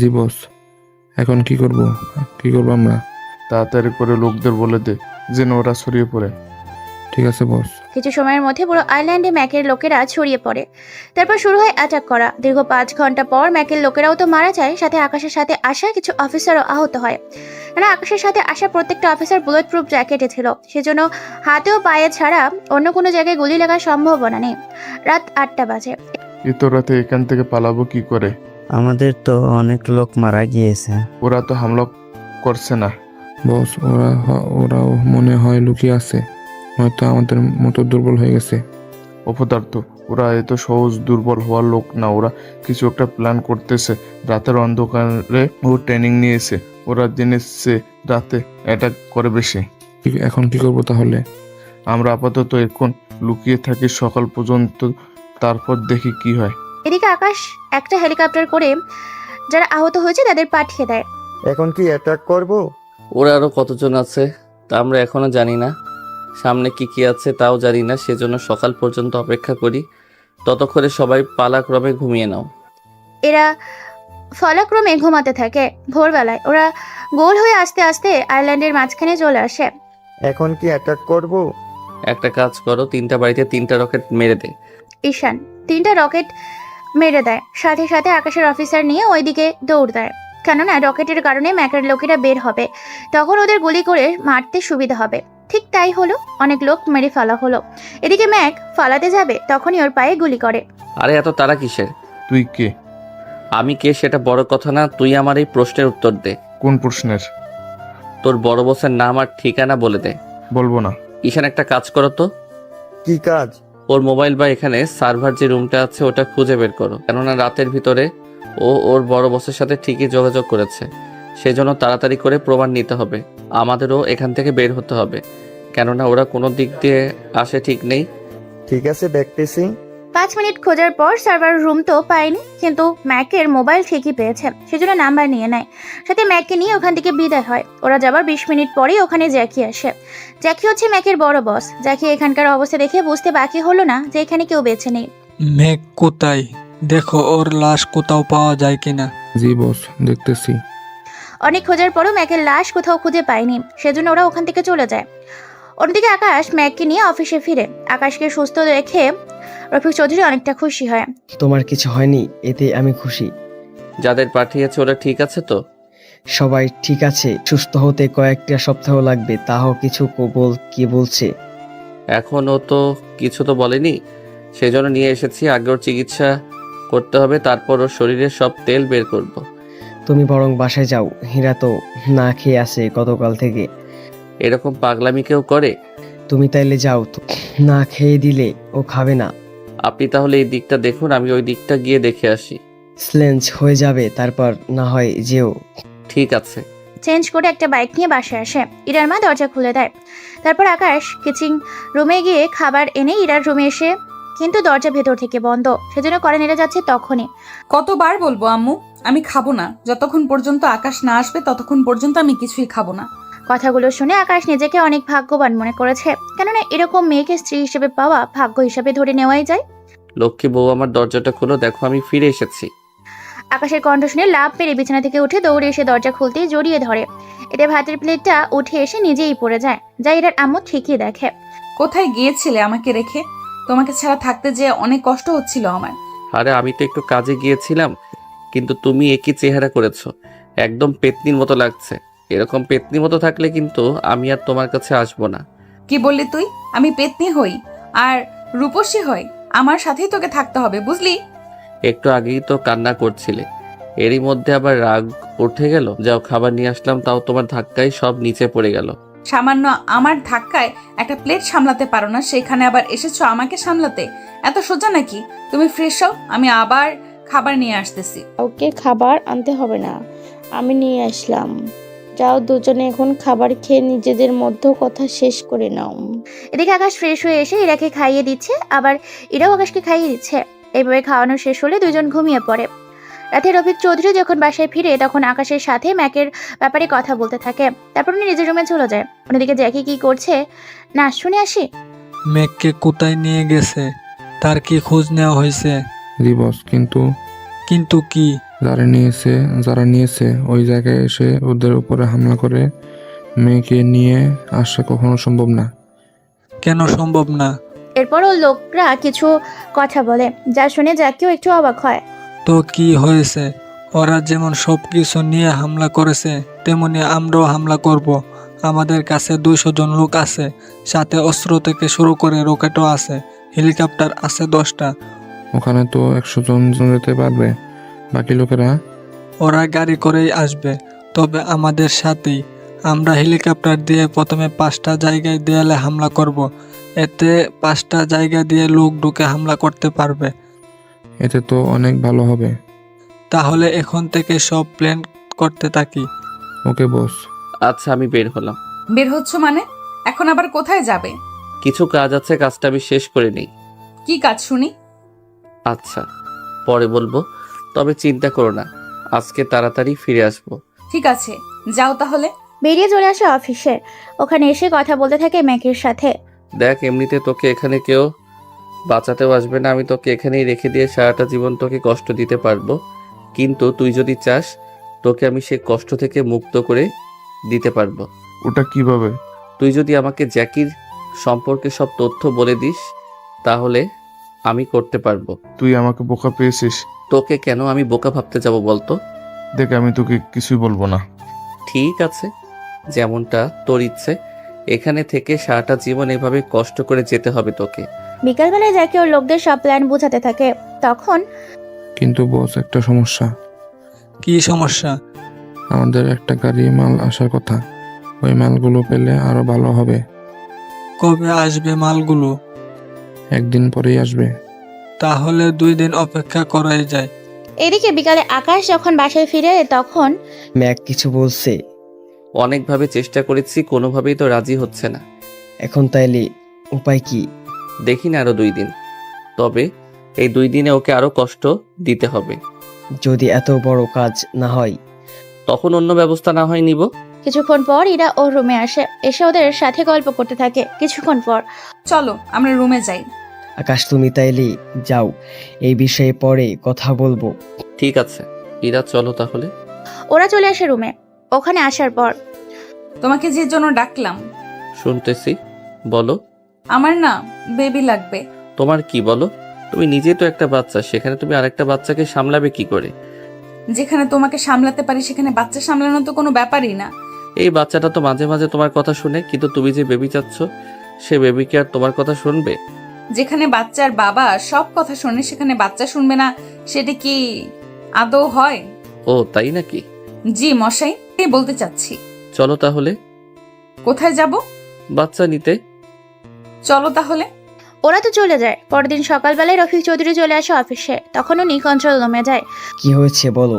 জি বস। এখন কি করব আমরা? তাড়াতাড়ি করে লোকদের বলে দে যেন ওরা ছড়িয়ে পড়ে। ঠিক আছে বস। কিছু সময়ের মধ্যে পুরো আইল্যান্ডে ম্যাকের লোকেরা ছড়িয়ে পড়ে। তারপর শুরু হয় অ্যাটাক করা। দীর্ঘ 5 ঘন্টা পর ম্যাকের লোকেরাও তো মারা যায়, সাথে আকাশের সাথে আসা কিছু অফিসারও আহত হয়। না, আকাশের সাথে আসা প্রত্যেকটা অফিসার বুলেট প্রুফ জ্যাকেটে ছিল, সেজন্য হাতে ও পায়ে ছাড়া অন্য কোনো জায়গায় গুলি লাগার সম্ভাবনা নেই। রাত 8টা বাজে। এত রাতে এখান থেকে পালাবো কি করে? আমাদের তো অনেক লোক মারা গিয়েছে। ওরা তো হামলা করছে না বস, ওরাও মনে হয় লুকিয়ে আছে, হয়তো আমাদের মতো দুর্বল হয়ে গেছে। অপদার্থ, ওরা এত সহজ দুর্বল হওয়ার লোক না, ওরা কিছু একটা প্ল্যান করতেছে। রাতের অন্ধকারে ও ট্রেনিং নিয়েছে, ওরা জেনেছে রাতে অ্যাটাক করে বেশি। এখন কি করব তাহলে? আমরা আপাতত এখন লুকিয়ে থাকি সকাল পর্যন্ত, তারপর দেখি কি হয়। এদিকে আকাশ একটা হেলিকপ্টার করে যারা আহত হয়েছে তাদের পাঠিয়ে দেয়। এখন কি অ্যাটাক করব? ওরা আরো কতজন আছে তা আমরা এখনো জানি না, সামনে কি কি আছে তাও জানি না, সেজন্য সকাল পর্যন্ত অপেক্ষা করি। ততক্ষণে সবাই পালাক্রমে ঘুমিয়ে নাও। এরা ফলাক্রমে ঘুমাতে থাকে। ভোরবেলায় ওরা গোল হয়ে আস্তে আস্তে আইল্যান্ডের মাঝখানে চলে আসে। এখন কি অ্যাটাক করব? একটা কাজ করো, 3টা বাড়িতে 3টা রকেট মেরে দে। ঈশান 3টা রকেট মেরে দেয়, সাথে সাথে আকাশের অফিসার নিয়ে ওইদিকে দৌড় দেয়, কেননা রকেটের কারণে ম্যাকের লোকেরা বের হবে, তখন ওদের গুলি করে মারতে সুবিধা হবে। ঠিক তাই হলো, অনেক লোক মেরে ফেলা হলো। এদিকে ম্যাক ফালাতে যাবে, তখনই ওর পায়ে গুলি করে। আরে এত তারা কিসের? তুই কে? আমি কে সেটা বড় কথা না, তুই আমার এই প্রশ্নের উত্তর দে। কোন প্রশ্নের? তোর বড় বসের নাম আর ঠিকানা বলে দে। বলবো না। ঈশান, একটা কাজ করো তো। কি কাজ? ওর মোবাইল বা এখানে সার্ভার যে রুমটা আছে ওটা খুঁজে বের করো, কেননা রাতের ভিতরে ও ওর বড় বসের সাথে ঠিকই যোগাযোগ করেছে, সেজন্য তাড়াতাড়ি করে প্রমাণ নিতে হবে। আমাদেরও এখান থেকে বের হতে হবে, কেননা ওরা কোনো দিক দিয়ে আসে ঠিক নেই। ঠিক আছে, দেখতেছি। 5 মিনিট খোঁজার পর সার্ভার রুম তো পায়নি, কিন্তু ম্যাকের মোবাইল ঠিকই পেয়েছে, সেজন্য নাম্বার নিয়ে নেয়। সাথে ম্যাককে নিয়ে ওখান থেকে বিদায় হয়। ওরা যাবার 20 মিনিট পরেই ওখানে জ্যাকি আসে। জ্যাকি হচ্ছে ম্যাকের বড় বস। জ্যাকি এখানকার অবস্থা দেখে বুঝতে বাকি হলো না যে এখানে কেউ বেঁচে নেই। মেঘ কোথায়? দেখো ওর লাশ কোথাও পাওয়া যায় কিনা। জি বস, দেখতেছি। অনেক খোঁজার পরও ম্যাকের লাশ কোথাও খুঁজে পায়নি, সেজন্য ওরা ওখান থেকে চলে যায়। অন্যদিকে আকাশ ম্যাককে নিয়ে অফিসে ফিরে। আকাশকে সুস্থ দেখে রফিক চৌধুরী অনেকটা খুশি হয়। তোমার কিছু হয়নি, এতে আমি খুশি। যাদের পাঠিয়েছে ওরা ঠিক আছে তো? সবাই ঠিক আছে, সুস্থ হতে কয়েকটা সপ্তাহ লাগবে। তাও কিছু কি বলছে? এখনও তো কিছু তো বলেনি, সেজন্য নিয়ে এসেছি। আগে ওর চিকিৎসা করতে হবে, তারপর ওর শরীরের সব তেল বের করব। তুমি বরং বাসায় যাও, হীরা তো না খেয়ে আছে গতকাল থেকে। এরকম পাগলামি কেউ করে? তুমি তাইলে যাও তো, না খেয়ে দিলে ও খাবে না। আপনি তাহলে এই দিকটা দেখুন, আমি ওই দিকটা গিয়ে দেখে আসি। স্লেঞ্জ হয়ে যাবে, তারপর না হয় যেও। ঠিক আছে। চেঞ্জ করে একটা বাইক নিয়ে বাসায় আসে। ইরার মা দরজা খুলে দেয়। তারপর আকাশ কিচেন রুমে গিয়ে খাবার এনে ইরার রুমে এসে, কিন্তু দরজা ভেতর থেকে বন্ধ, সেজন্য করে নেড়ে যাচ্ছে। তখনই কতবার বলবো আম্মু, আমি খাবো না, যতক্ষণ পর্যন্ত আকাশ না আসবে ততক্ষণ পর্যন্ত আমি কিছুই খাবো না। কথাগুলো শুনে আকাশ নিজেকে অনেক ভাগ্যবান মনে করেছে, কেননা এরকম মেয়েকে স্ত্রী হিসেবে পাওয়া ভাগ্য হিসেবে ধরে নেওয়াই যায়। লক্ষ্মী বউ, আমার দরজাটা খুলো, দেখো আমি ফিরে এসেছি। আকাশের কণ্ঠ শুনে লাভ পেরে বিছানা থেকে উঠে দৌড়ে এসে দরজা খুলতেই জড়িয়ে ধরে। এতে ভাতের প্লেটটা উঠে এসে নিজেই পড়ে যায়, যা ইরার আম্মু ঠিকই দেখে। কোথায় গিয়েছিলে আমাকে রেখে? তোমাকে ছাড়া থাকতে যে অনেক কষ্ট হচ্ছিল আমার। আরে আমি তো একটু কাজে গিয়েছিলাম, কিন্তু তুমি একই চেহারা করেছো, একদম পেতনির মতো লাগছে। এরকম পেতনির মতো থাকলে কিন্তু আমি আর তোমার কাছে আসবো না। কি বললি তুই? আমি পেতনি হই আর রূপসী হই? আমার সাথেই তোকে থাকতে হবে, বুঝলি? একটু আগেই তো কান্না করছিলে, এরই মধ্যে আবার রাগ উঠে গেল। যাও খাবার নিয়ে আসলাম, তাও তোমার ধাক্কায় সব নিচে পড়ে গেল। সামান্য আমার ধাক্কায় একটা প্লেট সামলাতে পারো না, সেখানে আবার এসেছো আমাকে সামলাতে? এত সোজা নাকি? তুমি ফ্রেশ হও, আমি আবার খাবার নিয়ে আসতেছি। ওকে খাবার আনতে হবে না, আমি নিয়ে আসলাম। যাও দুজনে এখন খাবার খেয়ে নিজেদের মধ্যে কথা শেষ করে নাও। এদিকে আকাশ ফ্রেশ হয়ে এসে ইরাকে খাইয়ে দিচ্ছে, আবার ইরাও আকাশকে খাইয়ে দিচ্ছে। এইভাবে খাওয়ানো শেষ হলে দুজন ঘুমিয়ে পড়ে। রাতে রফিক চৌধুরী যখন বাসায় ফিরে তখন আকাশের সাথে ম্যাকের ব্যাপারে কথা বলতে থাকে। তারপর উনি নিজের রুমে চলে যায়। অন্যদিকে জ্যাকি কি করছে না শুনে আসি। মেঘকে কোথায় নিয়ে গেছে, তার কি খোঁজ নেওয়া হয়েছে? জি বস, কিন্তু কিন্তু কি? যারা নিয়েছে ওই জায়গায় এসে ওদের উপরে হামলা করে মেয়েকে নিয়ে আসা কখনো সম্ভব না। কেন সম্ভব না? এরপরও লোকরা কিছু কথা বলে, যা শুনে জ্যাকিও একটু অবাক হয়। তো কি হয়েছে? ওরা যেমন সব কিছু নিয়ে হামলা করেছে, তেমনি আমরাও হামলা করব। আমাদের কাছে 200 জন লোক আছে, সাথে অস্ত্র থেকে শুরু করে রকেটও আছে, হেলিকপ্টার আছে 10টা। ওখানে তো 100 জন যেতে পারবে, বাকি লোকেরা? ওরা গাড়ি করেই আসবে, তবে আমাদের সাথেই। আমরা হেলিকপ্টার দিয়ে প্রথমে 5টা জায়গায় দেয়ালে হামলা করব। এতে 5টা জায়গা দিয়ে লোক ঢুকে হামলা করতে পারবে। এতে তো অনেক ভালো হবে। তাহলে এখন থেকে সব প্ল্যান করতে থাকি। ওকে বস। আচ্ছা আমি বের হলাম। বের হচ্ছ মানে? এখন আবার কোথায় যাবে? কিছু কাজ আছে, কাজটা আমি শেষ করে নেই। কি কাজ শুনি? আচ্ছা পরে বলবো, তবে চিন্তা করো না, আজকে তাড়াতাড়ি ফিরে আসবো। ঠিক আছে, যাও তাহলে। বেরিয়ে চলে আসে অফিসে। ওখানে এসে কথা বলতে থাকে ম্যাকের সাথে। দেখ, এমনিতে তোকে এখানে কেউ বাঁচাতেও আসবে না, আমি তোকে এখানেই রেখে দিয়ে সারাটা জীবন তোকে কষ্ট দিতে পারবো। কিন্তু তুই যদি চাস, তোকে আমি সে কষ্ট থেকে মুক্ত করে দিতে পারবো। ওটা কিভাবে? তুই যদি আমাকে জ্যাকির সম্পর্কে সব তথ্য বলে দিস, তাহলে আমি করতে পারবো। তুই আমাকে বোকা পেয়েছিস? তোকে কেন আমি বোকা ভাবতে যাব বলতো? দেখ, আমি তোকে কিছুই বলবো না। ঠিক আছে, যেমনটা তোর ইচ্ছে। এখানে থেকে সারাটা জীবন এভাবে কষ্ট করে যেতে হবে তোকে। বিকালবেলায় জ্যাকি ওর লোকদের সব প্ল্যান বোঝাতে থাকে। তখন কিন্তু বস, একটা সমস্যা। কি সমস্যা? আমাদের একটা গাড়ি মাল আসার কথা, ওই মালগুলো পেলে আরো ভালো হবে। কবে আসবে মালগুলো? একদিন পরেই আসবে। তাহলে 2 দিন অপেক্ষা করাই যায়। এদিকে বিকালে আকাশ যখন বাসায় ফিরে তখন ম্যাক কিছু বলছে? অনেকভাবে চেষ্টা করেছি, কোনোভাবেই তো রাজি হচ্ছে না। এখন তাইলে উপায় কি? দেখি না আরো 2 দিন, তবে এই 2 দিনে ওকে আরো কষ্ট দিতে হবে। যদি এত বড় কাজ না হয়, তখন অন্য ব্যবস্থা না হয় নিব। কিছুক্ষণ পর ইরা ওর রুমে আসে, এসে ওদের সাথে গল্প করতে থাকে। কিছুক্ষণ পর চলো আমরা রুমে যাই। আকাশ তুমি তাইলে যাও, এই বিষয়ে পরে কথা বলবো। ঠিক আছে ইরা, চলো তাহলে। ওরা চলে আসে রুমে। ওখানে আসার পর তোমাকে যে জন্য ডাকলাম। শুনতেছি, বলো। আমার না বেবি লাগবে। তোমার কি বলো? তুমি নিজে তো একটা বাচ্চা, সেখানে তুমি আরেকটা বাচ্চাকে সামলাবে কি করে? যেখানে তোমাকে সামলাতে পারি সেখানে বাচ্চা সামলানো তো কোনো ব্যাপারই না। এই বাচ্চাটা তো মাঝে মাঝে তোমার কথা শুনে, কিন্তু তুমি যে বেবি চাচ্ছ, সে বেবি কি আর তোমার কথা শুনবে? যেখানে বাচ্চার বাবা সব কথা শোনে সেখানে বাচ্চা শুনবে না, সেটা কি আদৌ হয়? ও তাই নাকি? জি মশাই, এই বলতে চাচ্ছি। চলো তাহলে। কোথায় যাব? বাচ্চা নিতে। চলো তাহলে। ওরা তো চলে যায়। পরের দিন সকালবেলায় রফিক চৌধুরী চলে আসে অফিসে। তখন উনি কন্ট্রোল রুমে যায়। কি হয়েছে বলো?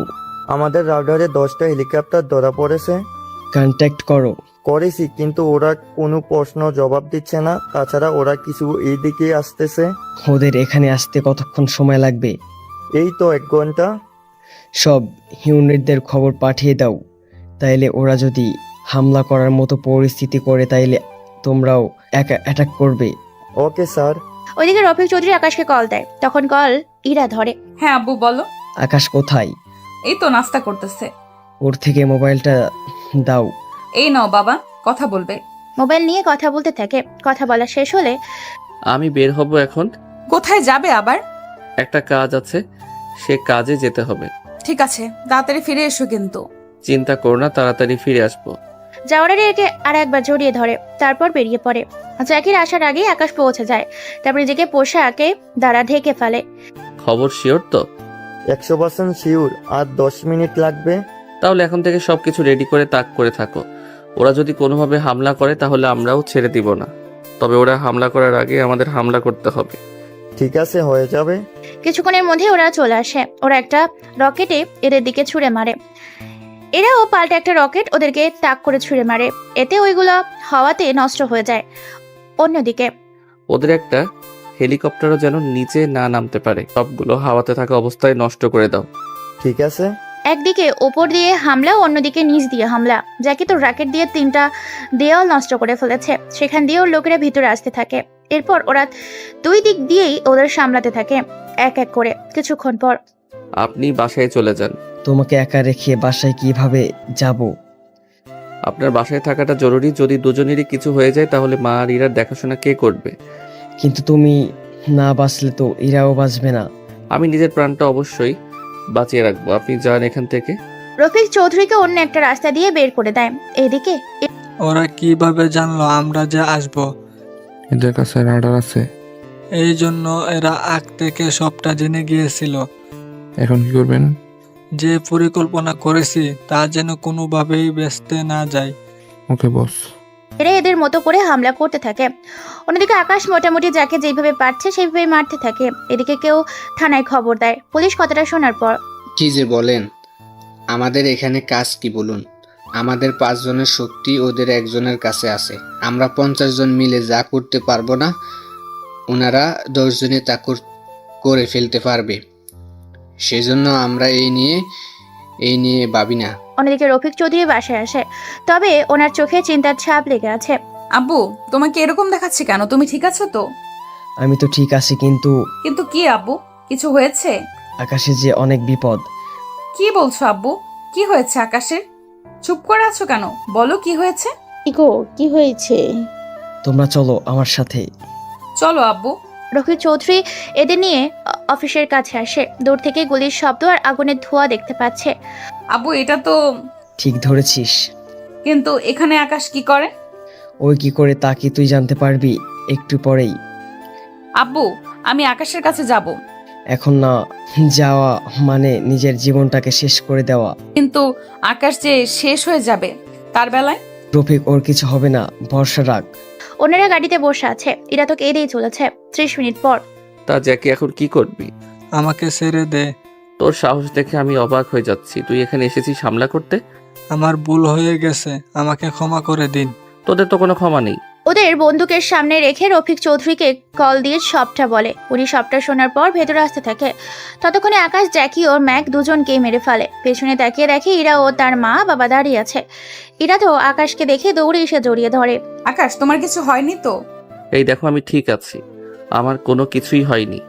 আমাদের রাডারে 10টা হেলিকপ্টার ধরা পড়েছে। কন্ট্যাক্ট করো। করেছি, কিন্তু ওরা কোনো প্রশ্ন জবাব দিচ্ছে না। তাছাড়া ওরা কিছু এইদিকে আসতেছে। ওদের এখানে আসতে কতক্ষণ সময় লাগবে? এই তো 1 ঘন্টা। সব ইউনিটদের খবর পাঠিয়ে দাও, তাইলে ওরা যদি হামলা করার মতো পরিস্থিতি করে তাইলে তোমরাও অ্যাটাক করবে। Okay sir. ওইদিকে রফিক চৌধুরী আকাশকে কল দেয়। তখন কল ইরা ধরে। হ্যাঁ আব্বু বলো। আকাশ কোথায়? এই তো নাস্তা করতেছে। ওর থেকে মোবাইলটা দাও, এই নাও বাবা, কথা বলবে। মোবাইল নিয়ে কথা বলতে থাকে। কথা বলা শেষ হলে আমি বের হব এখন। কোথায় যাবে আবার? একটা কাজ আছে, সে কাজে যেতে হবে। ঠিক আছে, তাড়াতাড়ি ফিরে এসো কিন্তু। চিন্তা করো না, তাড়াতাড়ি ফিরে আসবো। যাওয়ার আগে একে আর একবার জড়িয়ে ধরে, তারপর বেরিয়ে পড়ে। জ্যাকির আসার আগেই আকাশ পৌঁছে যায়। তারপর নিজেকে পোশাকে দ্বারা ঢেকে ফেলে। খবর শিওর তো? 100% শিওর। আর 10 মিনিট লাগবে। তাহলে এখন থেকে সবকিছু রেডি করে তাক করে থাকো। ওরা যদি কোনোভাবে হামলা করে তাহলে আমরাও ছেড়ে দিব না। তবে ওরা হামলা করার আগে আমাদের হামলা করতে হবে। ঠিক আছে, হয়ে যাবে। কিছুক্ষণের মধ্যে ওরা চলে আসে। ওরা একটা রকেটে এদের দিকে ছুঁড়ে মারে। এরাও পাল্টা একটা রকেট ওদেরকে তাক করে ছুঁড়ে মারে। এতে ওইগুলো হাওয়াতে নষ্ট হয়ে যায়। অন্যদিকে ওদের একটা হেলিকপ্টারও যেন নিচে না নামতে পারে। সবগুলো হাওয়াতে থাকা অবস্থায় নষ্ট করে দাও। ঠিক আছে। একদিকে ওপর দিয়ে হামলা, অন্যদিকে নিচ দিয়ে হামলা। জ্যাকি তো রকেট দিয়ে 3টা দেওয়াল নষ্ট করে ফেলেছে। সেখান দিয়ে ওর লোকেরা ভিতরে আসতে থাকে। এরপর ওরা 2 দিক দিয়েই ওদের সামলাতে থাকে এক এক করে। কিছুক্ষণ পর আপনি বাসায় চলে যান। তোমাকে একা রেখে বাসায় কিভাবে যাব? আপনার বাসায় থাকাটা জরুরি। যদি দুজনেরই কিছু হয়ে যায় তাহলে মা আর ইরার দেখাশোনা কে করবে? কিন্তু তুমি না বাঁচলে তো এরাও বাঁচবে না। আমি নিজের প্রাণটা অবশ্যই বাঁচিয়ে রাখবো। আপনি যান এখান থেকে। রফিক চৌধুরীকে অন্য একটা রাস্তা দিয়ে বের করে দেয়। এদিকে ওরা কিভাবে জানলো আমরা যে আসবো? এদের কাছে রাডার আছে। এই জন্য এরা আগ থেকে সবটা জেনে গিয়েছিল। এখন কি করবেন? যে পরিকল্পনা করেছি তা যেন কোনোভাবেই ব্যস্ত না যায়। ওকে বস। এরা এদের মতো করে হামলা করতে থাকে। অন্যদিকে আকাশ মোটামুটি যাকে যেভাবে পারছে সেইভাবে মারতে থাকে। এদিকে কেউ থানায় খবর দেয়। পুলিশ কথাটা শোনার পর কি যে বলেন, আমাদের এখানে কাজ কি বলুন? আমাদের 5 জনের শক্তি ওদের একজনের কাছে আছে। আমরা 50 জন মিলে যা করতে পারবো না, ওনারা 10 জনে তা করে ফেলতে পারবে। সেজন্য আমরা এই নিয়ে ভাবি না। অন্যদিকে রফিক চৌধুরী বাসায় আসে। তবে ওনার চোখে চিন্তার ছাপ লেগে আছে। আব্বু, তোমাকে এরকম দেখাচ্ছে কেন? তুমি ঠিক আছো তো? আমি তো ঠিক আছি, কিন্তু কিন্তু কি আব্বু, কিছু হয়েছে? আকাশে যে অনেক বিপদ। কি বলছো আব্বু? কি হয়েছে আকাশের? চুপ করে আছো কেন? বলো কি হয়েছে। ইগো, কি হয়েছে? তোমরা চলো আমার সাথে। চলো আব্বু। রফিক চৌধুরী এদের নিয়ে অফিসের কাছে আসে। দূর থেকে গুলির শব্দ আর আগুনের ধোঁয়া দেখতে পাচ্ছে। আব্বু, এটা তো... ঠিক ধরেছিস। কিন্তু এখানে আকাশ কি করে? ওই কি করে তা কি তুই জানতে পারবি একটু পরেই। আব্বু, আমি আকাশের কাছে যাব। এখন না যাওয়া মানে নিজের জীবনটাকে শেষ করে দেওয়া। কিন্তু আকাশ যে শেষ হয়ে যাবে তার বেলায়? রফিক, ওর কিছু হবে না, ভরসা রাখ। ওনারা গাড়িতে বসে আছে। এরা তো কেঁদেই চলেছে। 30 মিনিট পর তা জ্যাকি, এখন কি করবি? আমাকে ছেড়ে দে। তোর সাহস দেখে আমি অবাক হয়ে যাচ্ছি। তুই এখানে এসেছিস হামলা করতে? আমার ভুল হয়ে গেছে, আমাকে ক্ষমা করে দিন। তোদের তো কোনো ক্ষমা নেই। ওদের বন্দুকের সামনে রেখে রফিক চৌধুরীকে কল দিয়ে সবটা বলে। উনি সবটা শোনার পর ভেতরে আসতে থাকে। ততক্ষণে আকাশ, জ্যাকি ও ম্যাক দুজনকেই মেরে ফেলে। পেছনে তাকিয়ে দেখে ইরা ও তার মা বাবা দাঁড়িয়ে আছে। ইরা তো আকাশকে দেখে দৌড়ে এসে জড়িয়ে ধরে। আকাশ, তোমার কিছু হয়নি তো? এই দেখো, আমি ঠিক আছি। আমার কোনো কিছুই হয়নি।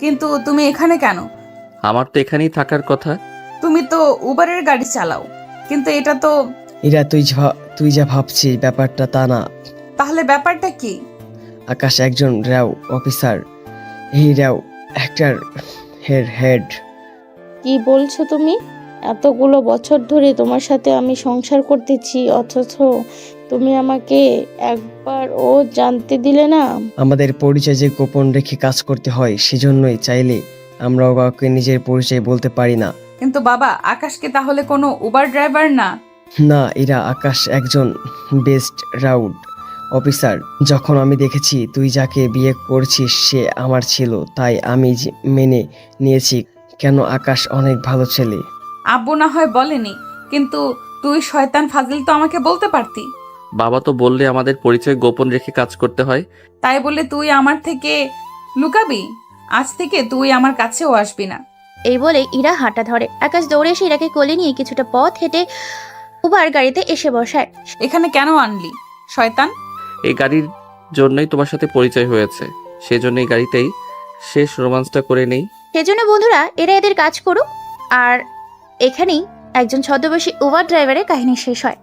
কিন্তু তুমি এখানে কেন? আমার তো এখানেই থাকার কথা। তুমি তো উবারের গাড়ি চালাও, কিন্তু এটা তো... এরা তুই যা ভাবছিস ব্যাপারটা তা না। তাহলে ব্যাপারটা কি? আকাশ একজন র্যাও অফিসার। এই র্যাও একটার হেড। কি বলছো তুমি? এতগুলো বছর ধরে তোমার সাথে আমি সংসার করতেছি, অথচ তুমি আমাকে একবার ও জানতে দিলে না। আমাদের পরিচয় যে গোপন রেখে কাজ করতে হয়, সেজন্যই চাইলে আমরা কাউকে নিজের পরিচয় বলতে পারি না। কিন্তু বাবা, আকাশকে তাহলে কোনো উবার ড্রাইভার না? না, এরা আকাশ একজন বেস্ট রাউড অফিসার। যখন আমি দেখেছি তুই যাকে বিয়ে করছিস সে আমার ছিল, তাই আমি মেনে নিয়েছি। কেন, আকাশ অনেক ভালো ছেলে। আব্বু না হয় বলেনি, কিন্তু তুই শয়তান ফাজিল তো আমাকে বলতে পারতি। বাবা তো বললে আমাদের পরিচয় গোপন রেখে কাজ করতে হয়। তাই বলে তুই আমার থেকে লুকাবি? আজ থেকে তুই আমার কাছেও আসবি না। এই বলে ইরা হাঁটা ধরে। আকাশ দৌড়ে এসে ইরাকে কোলে নিয়ে কিছুটা পথ হেঁটে উবার গাড়িতে এসে বসায়। এখানে কেন আনলি শয়তান? এই গাড়ির জন্যই তোমার সাথে পরিচয় হয়েছে। সেজন্য এই গাড়িতেই শেষ রোমান্সটা করে নেই। সেজন্য বন্ধুরা, এরা এদের কাজ করুক। আর এখানেই একজন ছদ্মবেশী উবার ড্রাইভারের কাহিনী শেষ হয়।